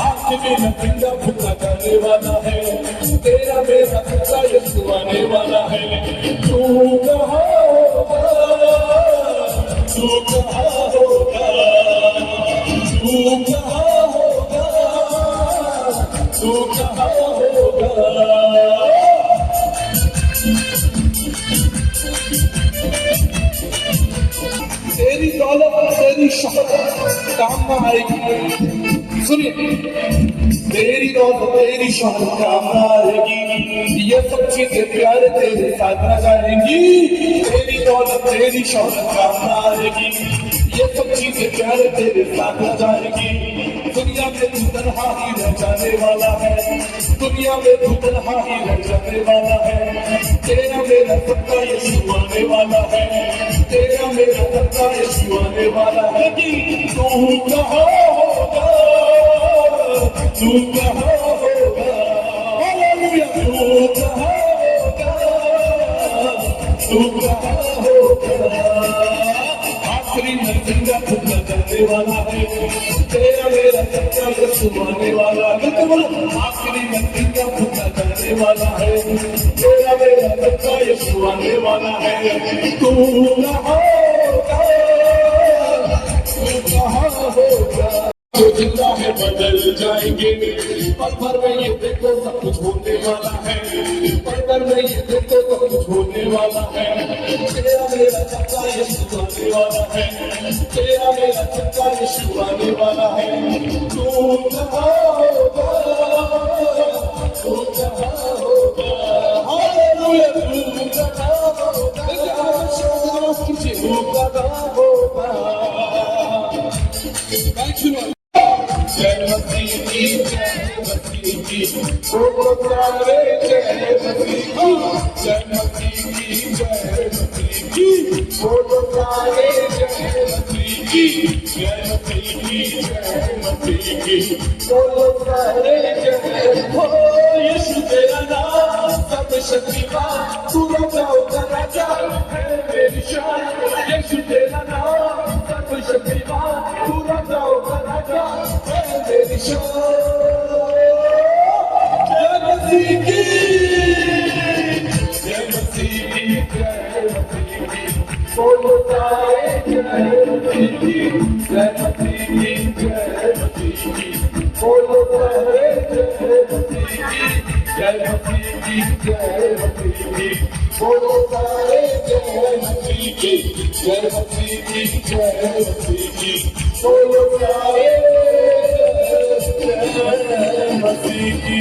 आखिरी नरसिंगा फूंका जाने वाला है, तेरा मेरा सबका यीशु आने वाला है। तू कहाँ होगा? तू कहाँ होगा? तू कहाँ होगा? तू कहाँ होगा? तेरी दौलत तेरी शोहरत काम ना आएगी। सुनिए, तेरी दौलत तेरी शोहरत काम ना आएगी, ये सब चीजें प्यारे तेरे साथ न जाएंगी। तेरी दौलत तेरी शोहरत काम ना आएगी, ये सब चीजें प्यारे तेरे साथ न जाएगी। दुनिया में तू तन्हा ही रह जाने वाला है, दुनिया में तू तन्हा ही रह जाने वाला है। तेरा मेरा सबका यीशु आने वाला है, तेरा मेरा सबका यीशु आने वाला है। तू कहाँ होगा? तू कहाँ होगा? हालेलुया। तू कहाँ होगा? तू कहाँ होगा? आखिरी नरसिंगा फूंका जाने वाला है, तेरा मेरा सबका यीशु आने वाला है। आखिरी नरसिंगा फूंका जाने वाला है, तेरा मेरा सबका यीशु आने वाला है। तू कहाँ होगा? तू कहाँ होगा? जो जिंदा है बदल जाएंगे, पल भर में ये देखो सब कुछ होने वाला है। पल भर में ये देखो सब कुछ होने वाला है। तेरा मेरा सबका यीशु आने वाला है, तेरा मेरा सबका यीशु आने वाला है। तू कहाँ होगा? तू कहाँ होगा? हालेलुया। तू कहाँ होगा? तू कहाँ होगा? जय मसीह की, जय मसीह की, बोलो सारे जय मसीह की। जय मसीह की, जय मसीह की, बोलो सारे जय मसीह की। जय मसीह की, जय मसीह की, बोलो सारे जय। हो यीशु तेरा नाम सब शक्तिमान, तू राजा का राजा है मेरी शान। यीशु तेरा नाम सब शक्तिमान, तू राजा का राजा है मेरी शान। जय मसीह की, जय मसीह की, जय मसीह की, बोलो सारे जय मसीह की। जय मसीह की, जय मसीह की, बोलो सारे जय मसीह की। जय मसीह की जय मसीह की बोलो सारे जय मसीह की जय मसीह की जय मसीह की बोलो सारे जय मसीह की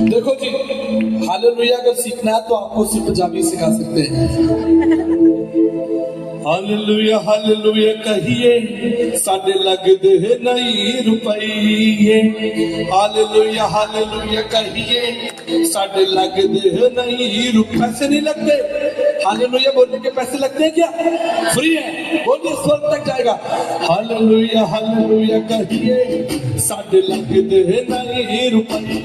देखो जी, हालेलुया अगर सीखना है तो आपको सिर्फ पंजाबी सिखा सकते हैं। हालेलुया हालेलुया कहिए साडे लगदे नहीं रुपये हालेलुया हालेलुया कहिए साडे लगदे नहीं रुपये पैसे नहीं लगते हालेलुया बोलने के पैसे लगते हैं क्या फ्री है बोलिए स्वर्ग तक जाएगा हालेलुया हालेलुया कहिए साडे लगदे नहीं रुपये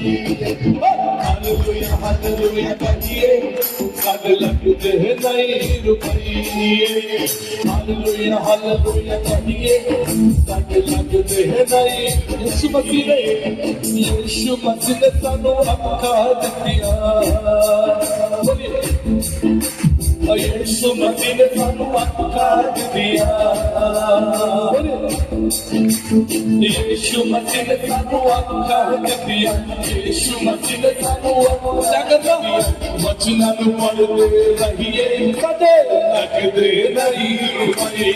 हालेलुया हालेलुया कहिए साडे लगदे नहीं रुपये हालेलुया हालेलुया कहिए साडे लगदे नहीं यीशु मसीह ने सानू अक्खां दित्तियां बोलिए यीशु मसीह ने सानू अक्खां दित्तियां बोलिए यीशु मसीह ने सानू अक्खां दित्तियां यीशु मसीह ने सानू अक्खां दित्तियां वचनां नूं पढ़दे रहिए साडे लगदे नहीं रुपये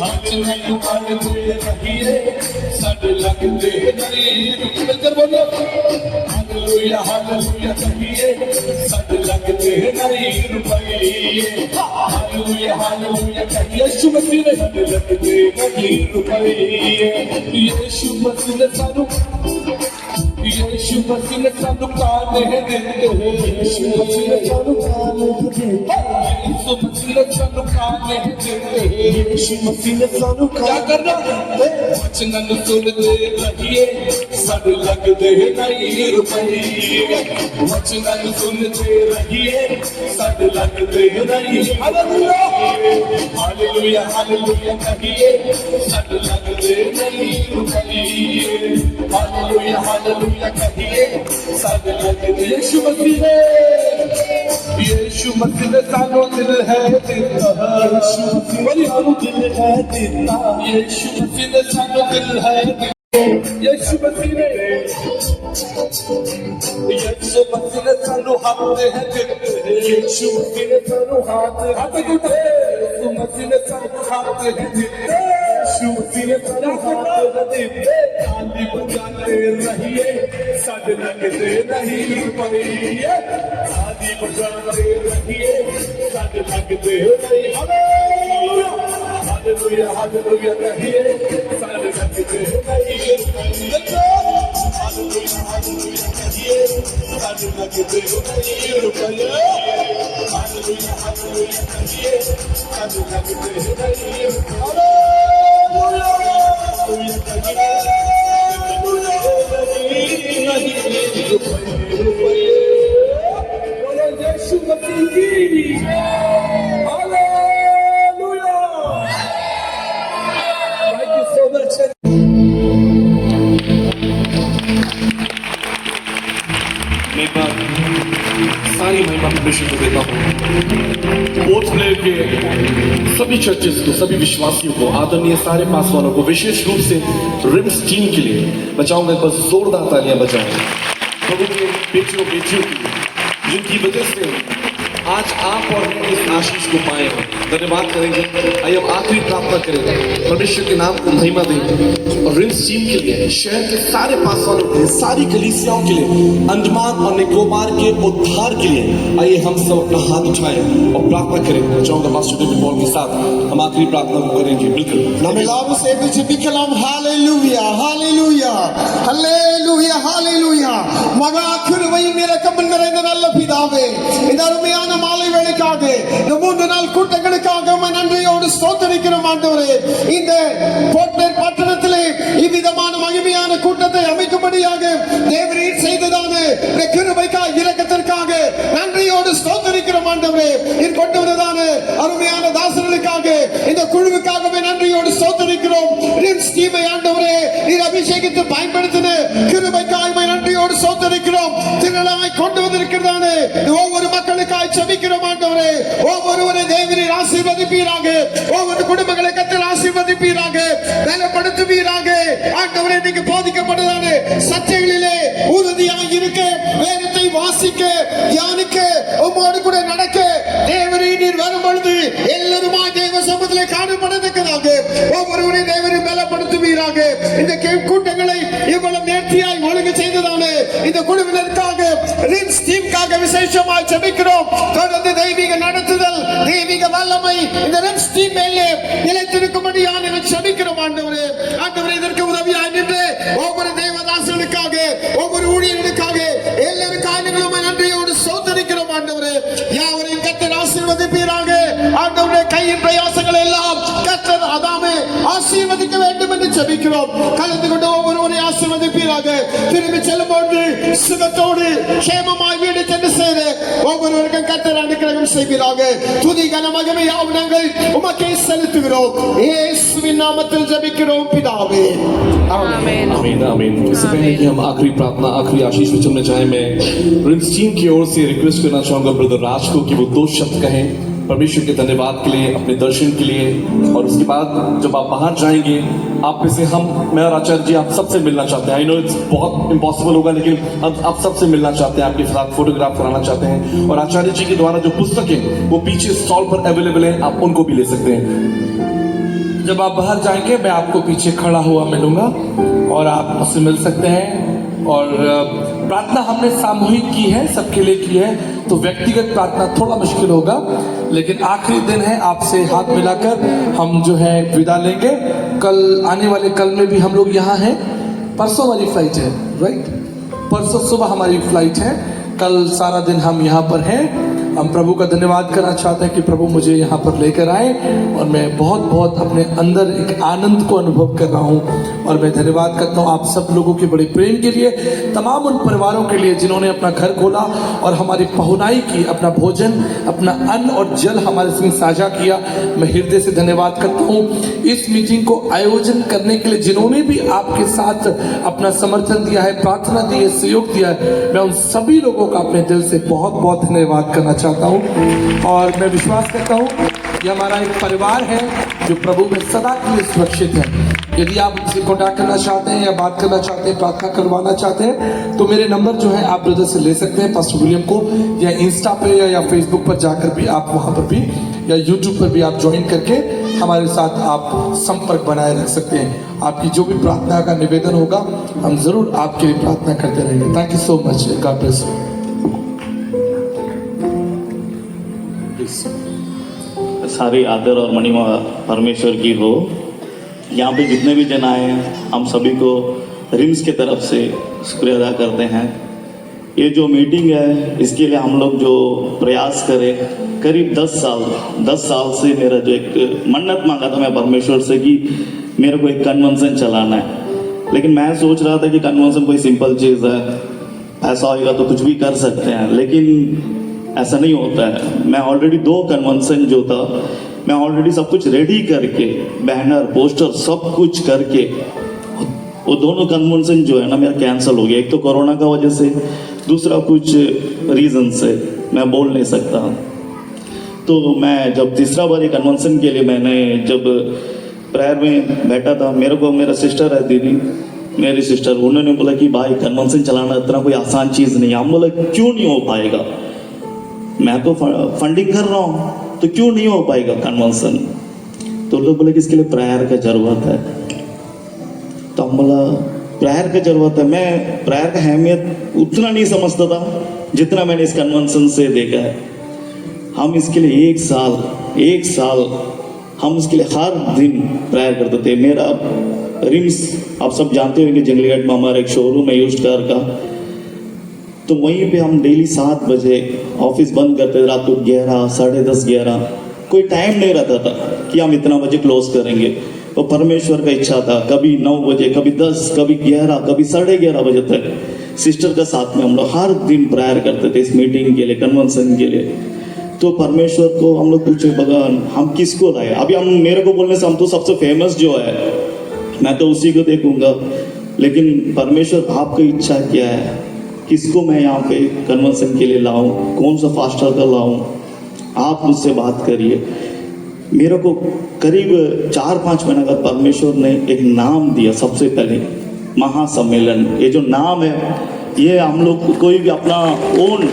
वचनां नूं पढ़दे रहिए साडे लगदे नहीं रुपये मिलकर बोलो हालेलुया हालेलुया कहिए साडे लगदे नहीं रुपये हालेलुया हालेलुया कहिए यीशु मसीह ने साडे लगदे नहीं रुपये यीशु मसीह ने सानू यीशु मसीह ने सानू काने दित्ते यीशु मसीह ने सानू काने दित्ते यीशु मसीह ने सानू काने दित्ते यीशु मसीह ने सानू क्या करना वचनां नूं सुणदे रहिए साडे लगदे नहीं रुपये वचनां नूं सुणदे रहिए साडे लगदे नहीं हालेलुया हालेलुया हालेलुया कहिए साडे लगदे नहीं रुपये हालेलुया हालेलुया कहिए साडे लगदे यीशु मसीह ने सानू दिल है दित्ता यीशु मसीह ने सानू दिल है दित्ता यीशु मसीह ने सानू दिल है यीशु मसीह ने सानू हाथ है दित्ते यीशु मसीह ने सानू हाथ दित्ते यीशु मसीह ने सानू हाथ दित्ते यीशु मसीह ने सानू हाथ दित्ते ताली बजाते रहिए साडे लगदे नहीं रुपये ताली बजाते रहिए साडे लगदे नहीं हालेलुया हालेलुया हालेलुया कहिए साडे लगदे नहीं रुपये हालेलुया हालेलुया कहिए साडे लगदे नहीं रुपये हालेलुया हालेलुया कहिए साडे लगदे नहीं हालेलुया हालेलुया कहिए यीशु मसीह की hallelujah thank you so much महिमा सारी महिमा परमेश्वर को देता हूँ पोर्ट ब्लेयर के सभी चर्चेस को सभी विश्वासियों को आदरणीय सारे पासवानों को विशेष रूप से रिम्स टीम के लिए मैं चाहूंगा एक बार जोरदार तालियां बजाएं प्रभु के बेटियों के लिए जिनकी वजह से आज आप और मैं इस आशीष को पाए हैं धन्यवाद करेंगे आइए हम आखिरी प्रार्थना करें परमेश्वर के नाम को महिमा दें और रिम्स टीम के लिए शहर के सारे पासवानों के लिए सारी कलीसियाओं के लिए अंडमान और निकोबार के उद्धार के लिए आइए हम सब अपना हाथ उठाएं और प्रार्थना करें मैं चाहूंगा पास्टर डेविड पॉल के साथ हम आखिरी प्रार्थना को करेंगे बिल्कुल Vamos a Hallelujah, Hallelujah, Hallelujah, Hallelujah. Maga kirvai mere kamal mere nalla pidave. Idaru meyana malai velikage. Namundu nal kuttakkalukkaga man nandriyodu ஸ்தோத்திரிக்கிறோம் ஆண்டவரே. இந்த போர்ட்லேண்ட் பட்டணத்திலே இவ்விதமான மகிமையான கூட்டத்தை அமைக்கும்படியாக தேவரீர் செய்ததான கிருபைக்காக இரக்கத்திற்காக நன்றியோடு ஸ்தோத்திரிக்கிறோம் ஆண்டவரே. நீர் கொண்டு வந்ததான அருமையான தாசர்களுக்காக இந்த குழுவுக்காகவே நன்றியோடு ஸ்தோத்திரிக்கிறோம். ரிம்ஸ் டீமை ஆண்டவரே நீர் அபிஷேகித்து பயன்படுத்தின கிருபைக்காக நன்றியோடு ஸ்தோத்திரிக்கிறோம். திரளாய் கொண்டு வந்திருக்கிறதான ஒவ்வொரு மக்களுக்காய் ஜெபிக்கிறோம் ஆண்டவரே. ஒவ்வொருவரை தேவரீர் ஆசீர்வதிப்பீராக. ஒவ்வொரு குடும்பங்களை கர்த்தர் ஆசீர்வதிப்பீராக. ஆசீர்வதிப்பீராக, பலப்படுத்துவீராக. ஆண்டவரே, நீங்க போதிக்கப்பட்டதான சத்தியங்களிலே உறுதியாக இருக்க, வேதத்தை வாசிக்க, தியானிக்க, உம்மோடு கூட நடக்க, தேவரே நீர் வரும் பொழுது எல்லாருமாய் தேவ சமூகத்திலே காணப்படத்தக்கதாக ஒவ்வொருவரையும் தேவரை பலப்படுத்துவீராக. இந்த கூட்டங்களை இவ்வளவு நேர்த்தியாய் ஒழுங்கு செய்ததாலே இந்த குழுவினருக்காக, ரிம்ஸ் டீமுக்காக விசேஷமாய் ஜெபிக்கிறோம். தொடர்ந்து தெய்வீக நடத்துதல், தெய்வீக வல்லமை இந்த ரிம்ஸ் டீம் மேலே நிலைத்திருக்கும்படியாக நாங்கள் ஜெபிக்கிறோம். ஆண்டவரே, ஆண்டவரே, இதற்கு உதவியாய் நின்று ஒவ்வொரு தேவதாசனுக்காக, ஒவ்வொரு ஊழியர்களுக்காக, எல்லாருக்காக நாங்கள் நன்றியோடு சோதரிக்கிறோம். ஆண்டவரே, யாவரையும் கர்த்தர் ஆசீர்வதிப்பீராக. ஆண்டவரே, கையின் பிரயாசங்கள் எல்லாம் கர்த்தர் அதாமே ஆசீர்வதிக்க வேண்டும் என்று ஜெபிக்கிறோம். கலந்து கொண்டு ஒவ்வொருவரை ஆசீர்வதிப்பீராக. திரும்பி செல்லும்போது சுகத்தோடு சேமமாய் வீடு சென்று சேர ஒவ்வொருவருக்கும் கர்த்தர் அனுக்கிரகம் செய்வீராக. துதி கன மகிமை யாவும் நாங்கள் உமக்கே செலுத்துகிறோம். இயேசுவின் நாமத்தில் ஜெபிக்கிறோம் பிதாவே, ஆமென். आमीन आमीन। इससे पहले कि हम आखिरी प्रार्थना, आखिरी आशीष में चलने जाए, मैं रिम्स टीम की ओर से रिक्वेस्ट करना चाहूंगा ब्रदर राज को कि वो 2 शब्द कहें परमेश्वर के धन्यवाद के लिए, अपने दर्शन के लिए। और उसके बाद जब आप बाहर जाएंगे, आप में से मैं और आचार्य जी आप सबसे मिलना चाहते हैं। आई नो इट्स बहुत इम्पॉसिबल होगा, लेकिन आप सबसे मिलना चाहते हैं, आपके साथ फोटोग्राफ कराना चाहते हैं। और आचार्य जी के द्वारा जो पुस्तकें वो पीछे स्टॉल पर अवेलेबल है, आप उनको भी ले सकते हैं। जब आप बाहर जाएंगे, मैं आपको पीछे खड़ा हुआ मिलूंगा और आप मुझसे मिल सकते हैं। और प्रार्थना हमने सामूहिक की है, सबके लिए की है, तो व्यक्तिगत प्रार्थना थोड़ा मुश्किल होगा, लेकिन आखिरी दिन है, आपसे हाथ मिलाकर हम जो है विदा लेंगे। कल आने वाले कल में भी हम लोग यहाँ हैं। परसों हमारी फ्लाइट है, राइट? परसों सुबह हमारी फ्लाइट है। कल सारा दिन हम यहाँ पर हैं। हम प्रभु का धन्यवाद करना चाहते हैं कि प्रभु मुझे यहाँ पर लेकर आए और मैं बहुत बहुत अपने अंदर एक आनंद को अनुभव कर रहा हूँ। और मैं धन्यवाद करता हूँ आप सब लोगों के बड़े प्रेम के लिए, तमाम उन परिवारों के लिए जिन्होंने अपना घर खोला और हमारी पहुनाई की, अपना भोजन, अपना अन्न और जल हमारे संग साझा किया। मैं हृदय से धन्यवाद करता हूँ। इस मीटिंग को आयोजन करने के लिए जिन्होंने भी आपके साथ अपना समर्थन दिया है, प्रार्थना दी है, सहयोग दिया है, मैं उन सभी लोगों का अपने दिल से बहुत बहुत धन्यवाद करना चाहता हूँ। और मैं विश्वास करता हूँ कि हमारा एक परिवार है जो प्रभु में सदा के लिए सुरक्षित है। यदि आप मुझसे कॉन्टैक्ट करना चाहते हैं या बात करना चाहते हैं, प्रार्थना करवाना चाहते हैं, तो मेरे नंबर जो है आप ब्रदर से ले सकते हैं, पास्टर विलियम को, या इंस्टा पे या फेसबुक पर जाकर भी आप वहाँ पर भी, या यूट्यूब पर भी आप ज्वाइन करके हमारे साथ आप संपर्क बनाए रख सकते हैं। आपकी जो भी प्रार्थना का निवेदन होगा, हम जरूर आपके लिए प्रार्थना करते रहेंगे। Thank you so much. God bless you. सारी आदर और महिमा परमेश्वर की हो। यहाँ पे जितने भी जन आए हैं, हम सभी को रिम्स के तरफ से शुक्रिया अदा करते हैं। ये जो मीटिंग है, इसके लिए हम लोग जो प्रयास करें, करीब 10 साल से मेरा जो एक मन्नत मांगा था मैं परमेश्वर से कि मेरे को एक कन्वेंशन चलाना है। लेकिन मैं सोच रहा था कि कन्वेंशन कोई सिंपल चीज़ है, ऐसा होगा तो कुछ भी कर सकते हैं, लेकिन ऐसा नहीं होता है। मैं ऑलरेडी 2 कन्वेंशन जो था, मैं ऑलरेडी सब कुछ रेडी करके, बैनर, पोस्टर सब कुछ करके, वो दोनों कन्वेंशन जो है ना मेरा कैंसिल हो गया। एक तो कोरोना का वजह से, दूसरा कुछ रीज़न से मैं बोल नहीं सकता। तो मैं जब तीसरा बार ये कन्वेंशन के लिए मैंने जब प्रेयर में बैठा था, मेरे को मेरा सिस्टर है दीदी, मेरी सिस्टर, उन्होंने बोला कि भाई कन्वेंशन चलाना इतना कोई आसान चीज़ नहीं है। हम बोला क्यों नहीं हो पाएगा, मैं तो फंडिंग कर रहा हूँ, तो क्यों नहीं हो पाएगा कन्वेंशन? तो लोग बोले कि इसके लिए प्रेयर का जरूरत है। तो हम बोला प्रेयर का जरूरत है। मैं प्रेयर का अहमियत उतना नहीं समझता था जितना मैंने इस कन्वेंशन से देखा है। हम इसके लिए एक साल हम इसके लिए हर दिन प्रेयर करते थे। मेरा रिम्स आप सब जानते होंगे, जंगलीगढ़ में हमारा एक शोरूम है यूज्ड कार का, तो वहीं पे हम डेली 7 बजे ऑफिस बंद करते थे, रात को 11, 10:30, 11, कोई टाइम नहीं रहता था कि हम इतना बजे क्लोज करेंगे। तो परमेश्वर का इच्छा था, कभी 9 बजे, कभी 10, कभी 11, कभी 11:30 बजे तक सिस्टर का साथ में हम लोग हर दिन प्रेयर करते थे इस मीटिंग के लिए, कन्वेंशन के लिए। तो परमेश्वर को हम लोग पूछे, भगवान हम किसको लाए? अभी हम मेरे को बोलने से हम तो सबसे फेमस जो है मैं तो उसी को देखूंगा, लेकिन परमेश्वर आपकी इच्छा क्या है? किसको मैं यहाँ पे कन्वेंशन के लिए लाऊं? कौन सा फास्टर का लाऊं? आप मुझसे बात करिए। मेरे को करीब 4-5 महीने बाद परमेश्वर ने एक नाम दिया। सबसे पहले महासम्मेलन, ये जो नाम है ये हम लोग कोई भी अपना ओन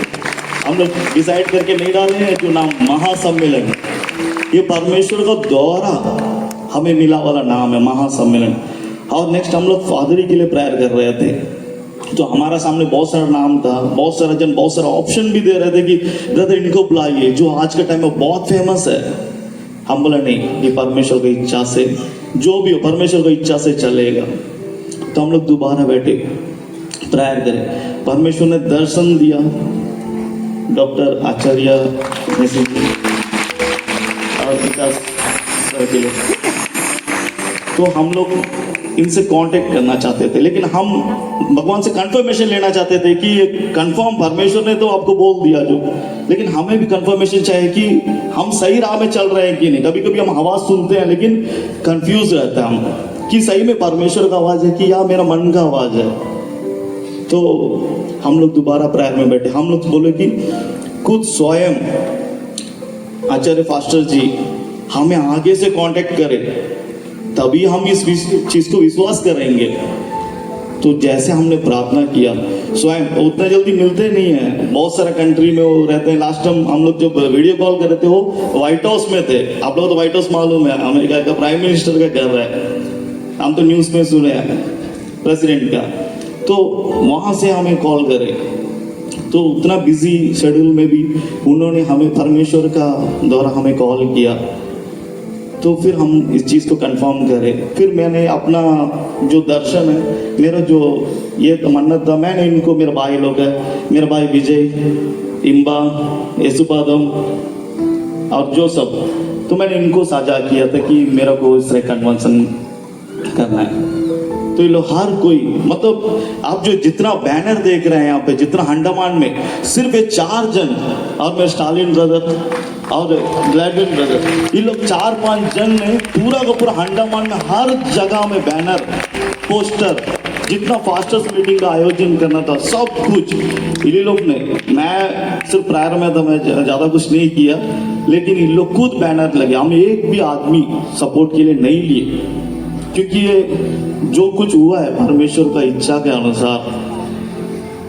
हम लोग डिसाइड करके नहीं डाले हैं। जो नाम महासम्मेलन, ये परमेश्वर का द्वारा हमें मिला वाला नाम है महासम्मेलन। और नेक्स्ट हम लोग फादरी के लिए प्रेयर कर रहे थे, तो हमारा सामने बहुत सारा नाम था, बहुत सारा जन बहुत सारा ऑप्शन भी दे रहे थे कि ब्रदर इनको बुलाइए जो आज के टाइम में बहुत फेमस है। हम बोला नहीं, ये परमेश्वर की इच्छा से जो भी हो परमेश्वर की इच्छा से चलेगा। तो हम लोग दोबारा बैठे प्रेयर करें, परमेश्वर ने दर्शन दिया डॉक्टर आचार्य और विकास सर के लिए। तो हम लोग इनसे कांटेक्ट करना चाहते थे, लेकिन हम भगवान से कंफर्मेशन लेना चाहते थे कि ये कंफर्म परमेश्वर ने तो आपको बोल दिया जो, लेकिन हमें भी कंफर्मेशन चाहिए कि हम सही राह में चल रहे हैं कि नहीं। कभी कभी हम आवाज़ सुनते हैं लेकिन कंफ्यूज रहते हैं हम कि सही में परमेश्वर का आवाज़ है कि या मेरा मन का आवाज़ है। तो हम लोग दोबारा प्रेयर में बैठे, हम लोग बोले कि खुद स्वयं आचार्य फास्टर जी हमें आगे से कांटेक्ट करें, तभी हम इस चीज़ को विश्वास करेंगे। तो जैसे हमने प्रार्थना किया, स्वयं उतना जल्दी मिलते नहीं हैं, बहुत सारा कंट्री में वो रहते हैं। लास्ट टाइम हम लोग जब वीडियो कॉल कर रहे थे वो व्हाइट हाउस में थे। आप लोगों को तो व्हाइट हाउस मालूम है, अमेरिका का प्राइम मिनिस्टर का घर है, हम तो न्यूज़ में सुने हैं प्रेसिडेंट का। तो वहाँ से हमें कॉल करे, तो उतना बिजी शेड्यूल में भी उन्होंने हमें परमेश्वर का द्वारा हमें कॉल किया। तो फिर हम इस चीज़ को कंफर्म करें। फिर मैंने अपना जो दर्शन है, मेरा जो ये मन्नत था, मैंने इनको, मेरे भाई लोग है, मेरा भाई विजय, इम्बा, येसुपादम और जो सब, तो मैंने इनको साझा किया था कि मेरा को इस तरह कन्वेंशन करना है। तो ये लोग हर कोई, मतलब आप जो जितना बैनर देख रहे हैं यहाँ पे, जितना अंडमान में सिर्फ ये 4 जन और मेरे स्टालिन ब्रदर और ग्लैडविन ब्रदर, ये लोग 4-5 जन ने पूरा का पूरा अंडमान में हर जगह में बैनर, पोस्टर, जितना फास्टर्स मीटिंग का आयोजन करना था सब कुछ ये लोग ने। मैं सिर्फ प्रायर में था, मैं ज़्यादा कुछ नहीं किया, लेकिन इन लोग खुद बैनर लगे। हम एक भी आदमी सपोर्ट के लिए नहीं लिए, क्योंकि ये जो कुछ हुआ है परमेश्वर का इच्छा के अनुसार।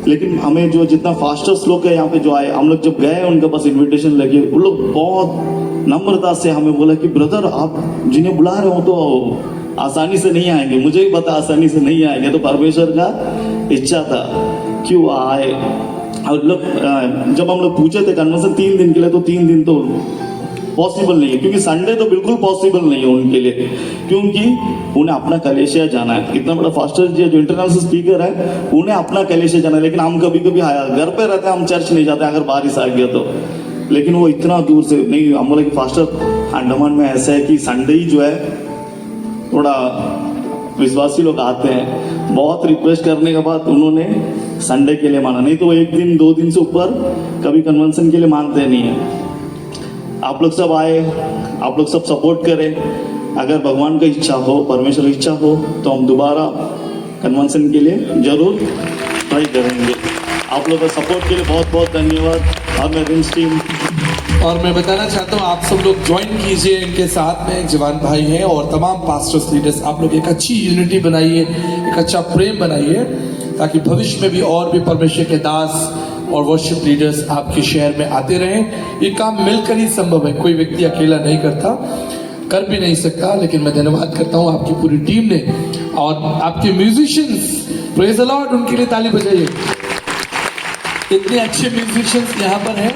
लेकिन हमें जो जितना फास्टर्स लोग है यहाँ पे जो आए, हम लोग जब गए उनके पास इनविटेशन लगे, वो लोग बहुत नम्रता से हमें बोला कि ब्रदर आप जिन्हें बुला रहे हो तो आसानी से नहीं आएंगे, मुझे भी पता आसानी से नहीं आएंगे, तो परमेश्वर का इच्छा था क्यों आए। और लोग जब हम लोग पूछे थे कन्वेंशन 3 दिन के लिए, तो 3 दिन तो पॉसिबल नहीं है, क्योंकि संडे तो बिल्कुल पॉसिबल नहीं है उनके लिए, क्योंकि उन्हें अपना कलेशिया जाना है। इतना बड़ा फास्टर जी जो इंटरनेशनल स्पीकर है, उन्हें अपना कलेशिया जाना है। लेकिन हम कभी कभी घर पे रहते हैं, हम चर्च नहीं जाते अगर बारिश आ गया तो। लेकिन वो इतना दूर से नहीं, हम बोले कि फास्टर अंडमान में ऐसा है कि संडे ही जो है थोड़ा विश्वासी लोग आते हैं। बहुत रिक्वेस्ट करने के बाद उन्होंने संडे के लिए माना, नहीं तो 1 दिन 2 दिन से ऊपर कभी कन्वेंशन के लिए मानते नहीं है। आप लोग सब आए, आप लोग सब सपोर्ट करें। अगर भगवान की इच्छा हो, परमेश्वर की इच्छा हो, तो हम दोबारा कन्वेंशन के लिए जरूर ट्राई करेंगे। आप लोगों का सपोर्ट के लिए बहुत बहुत धन्यवाद। और मैं रिम्स टीम, और मैं बताना चाहता हूँ आप सब लोग ज्वाइन कीजिए इनके साथ में। जवान भाई हैं और तमाम पास्टर्स लीडर्स, आप लोग एक अच्छी यूनिटी बनाइए, एक अच्छा प्रेम बनाइए, ताकि भविष्य में भी और भी परमेश्वर के दास और वर्शिप लीडर्स आपके शहर में आते रहें। ये काम मिलकर ही संभव है, कोई व्यक्ति अकेला नहीं करता, कर भी नहीं सकता। लेकिन मैं धन्यवाद करता हूँ आपकी पूरी टीम ने और आपके म्यूजिशियंस, प्रेज द लॉर्ड, उनके लिए ताली बजाइए। इतने अच्छे म्यूजिशियंस यहाँ पर हैं,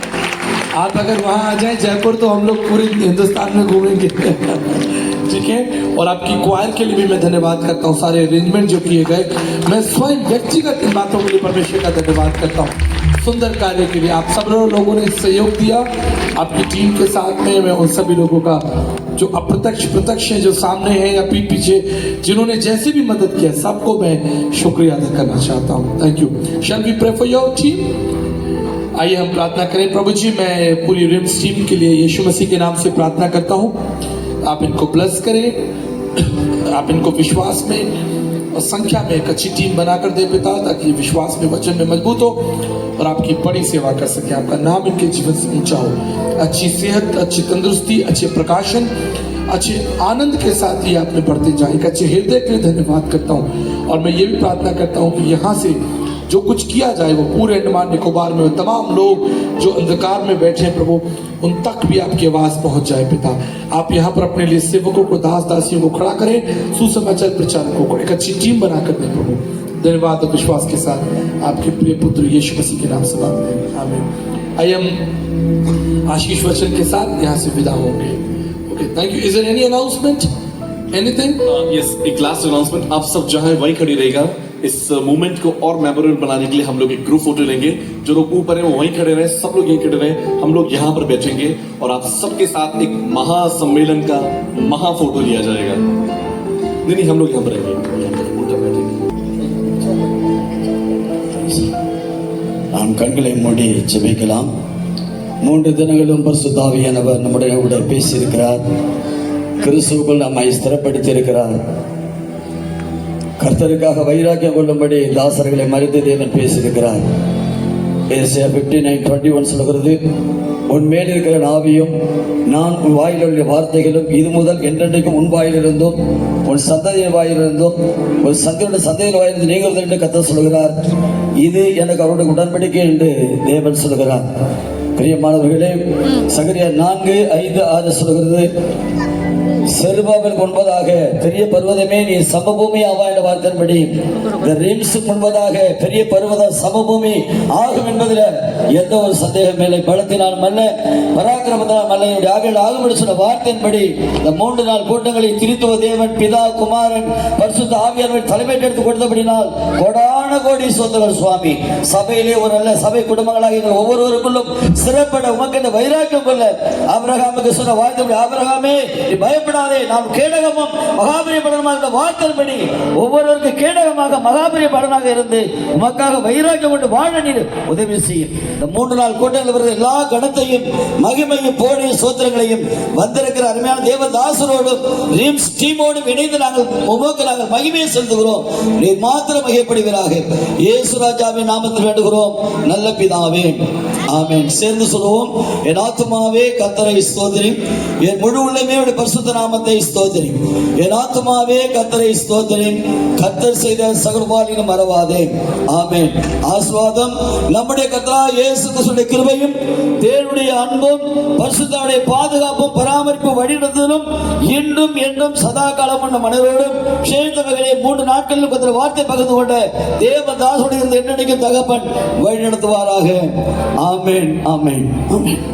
आप अगर वहाँ आ जाए जयपुर तो हम लोग पूरे हिंदुस्तान में घूमेंगे। ठीक है। और आपकी क्वायर के लिए भी मैं धन्यवाद करता हूँ, सारे अरेंजमेंट जो किए गए। मैं स्वयं व्यक्तिगत इन बातों के लिए परमेश्वर का धन्यवाद करता हूँ, सुंदर कार्य के लिए। आप सब लोगों ने सहयोग दिया आपकी टीम के साथ में। मैं उन सभी लोगों का जो अप्रत्यक्ष प्रत्यक्ष है, जो सामने है या पीठ पीछे, जिन्होंने जैसे भी मदद किया, सबको मैं शुक्रिया अदा करना चाहता हूँ। Thank you. Shall we pray for your team. आइए हम प्रार्थना करें। प्रभु जी, मैं पूरी रिम्स टीम के लिए यीशु मसीह के नाम से प्रार्थना करता हूँ, आप इनको ब्लेस करें, आप इनको विश्वास में और संख्या में एक अच्छी टीम बनाकर दे पिता, ताकि विश्वास में वचन में मजबूत हो और आपकी बड़ी सेवा कर सके। आपका नाम इनके जीवन से ऊंचा हो। अच्छी सेहत, अच्छी तंदुरुस्ती, अच्छे प्रकाशन, अच्छे आनंद के साथ ही आपने बढ़ते जाए। एक अच्छे हृदय के लिए धन्यवाद करता हूँ और मैं ये भी प्रार्थना करता हूँ कि यहाँ से जो कुछ किया जाए वो पूरे अंडमान निकोबार में तमाम लोग जो अंधकार में बैठे हैं प्रभु, उन तक भी आपकी आवाज पहुंच जाए पिता। आप यहाँ पर अपने लिए सेवकों को, दास दासियों को खड़ा करें, सुसमाचार प्रचारकों को एक अच्छी टीम बनाकर दें प्रभु। धन्यवाद और विश्वास के साथ आपके प्रिय पुत्र यीशु मसीह के नाम से मांगते हैं, आमीन। आई एम आशीष वचन के साथ यहाँ से विदा होंगे। Okay, thank you. Is there any announcement, anything? Yes, एक लास्ट अनाउंसमेंट। आप सब जहां वहीं खड़ी रहेगा। इस मोमेंट को और मेमोरेबल बनाने के लिए हम लोग एक ग्रुप फोटो लेंगे। जो लोग ऊपर हैं वो वहीं खड़े रहे, सब लोग यहीं खड़े रहे, हम लोग यहाँ पर बैठेंगे और आप सबके साथ एक महासम्मेलन का महा फोटो लिया जाएगा। नहीं, हम लोग यहाँ पर रहेंगे, उल्टा बैठेंगे। நாம் கண்களை மூடி ஜெபிக்கலாம். 3 தினங்களும் பரிசுத்த ஆவியானவர் நம்முடைய கூட பேசியிருக்கிறார். கிறிஸ்துவுக்குள் நம்மை ஸ்திரப்படுத்தி இருக்கிறார். கர்த்தருக்காக வைராக்கியம் கொள்ளும்படி தாசர்களை மறித்து தேவன் பேசியிருக்கிறார். ஏசாயா 59:21 சொல்கிறது, உன் மேல் இருக்கிற ஆவியும் நான் உன் வாயிலுள்ள வார்த்தைகளும் இது முதல் என்றென்றைக்கும் உன் வாயிலிருந்தும் உன் சந்ததியின் வாயிலிருந்தும் உன் சந்ததியின் வாயிலிருந்து நீங்கிறது என்று கர்த்தர் சொல்கிறார். இது எனக்கு அவருடைய உடன்படிக்கை என்று தேவன் சொல்கிறார். பிரியமானவர்களே, சகரியா 4:5-6 சொல்கிறது, செருபாபேல் முன்பதாக பெரிய பர்வதமே நீ சமபூமி ஆவா என்ற வார்த்தையின்படி இந்த ரிம்ஸ் முன்பதாக பெரிய பர்வத சமபூமி ஆகும் என்பதில் எந்த ஒரு சந்தேகம் இல்லை. பலத்தினாலும் அல்ல, பராக்கிரமத்தினாலும் அல்ல, ஆகிய ஆகும் என்று சொன்ன வார்த்தையின்படி இந்த 3 நாள் கூட்டங்களை திருத்துவ தேவன் பிதா, குமாரன், பரிசுத்த ஆவியானவர் தலைமையெடுத்து கொடுத்தபடினால் கோடான கோடி சொந்தங்கள் சுவாமி. சபையிலே ஒரு நல்ல சபை குடும்பங்களாக எங்கள் ஒவ்வொருவருக்குள்ளும் சிறப்பட உமக்கு வைராக்கியம் கொள்ள ஆபிரகாமுக்கு சொன்ன வார்த்தை, ஆபிரகாமே நீ பயப்பட, நாம் கேடகமும் மகாபெரிய படனமாக வார்த்தைப்படி ஒவ்வொருவருக்கு கேடகமாக மகாபெரிய படனாக இருந்து உமக்காக வைராக்கியம் கொண்டு வாழ நீர் உதவி செய்யும். இந்த 3 நாள் கூட்டத்தில் வருகிற எல்லா கணத்தையும் மகிமையும் போடியும் சோத்திரங்களையும் வந்திருக்கிற அருமையான தேவதாசரோடும் ரிம்ஸ் டீமோடும் இணைந்து நாங்கள் மகிமையை செலுத்துகிறோம். நீர் மாத்திரம் மகிமைப்படுவீராக. இயேசு ராஜாவின் நாமத்தில் வேண்டுகிறோம் நல்ல பிதாவே, ஆமென். சேர்ந்து சொல்லுவோம், என் ஆத்துமாவே கர்த்தரை ஸ்தோத்திரி, என் முழு உள்ளமே பரிசுத்த நாமத்தை ஸ்தோத்திரி, என் ஆத்துமாவே கர்த்தரை ஸ்தோத்திரி, கர்த்தர் செய்த சகலபாலிலும் மறவாதே. ஆமென். ஆசீர்வாதம் நம்முடைய கர்த்தராகிய இயேசு கிறிஸ்துவின் கிருபையும் தேவனுடைய அன்பும் பரிசுத்தருடைய பாதுகாப்பும் பராமரிப்பும் வழிநடத்துதலும் இன்றும் என்றும் சதா காலமும் நம் அனைவரோடும் சேர்ந்தவர்களே 3 நாட்களில் கர்த்தர் வார்த்தை பகிர்ந்து கொண்ட தேவதாசுடைய என்னென்னைக்கும் தகப்பன் வழி நடத்துவாராக. ஆமென், ஆமென், ஆமென்.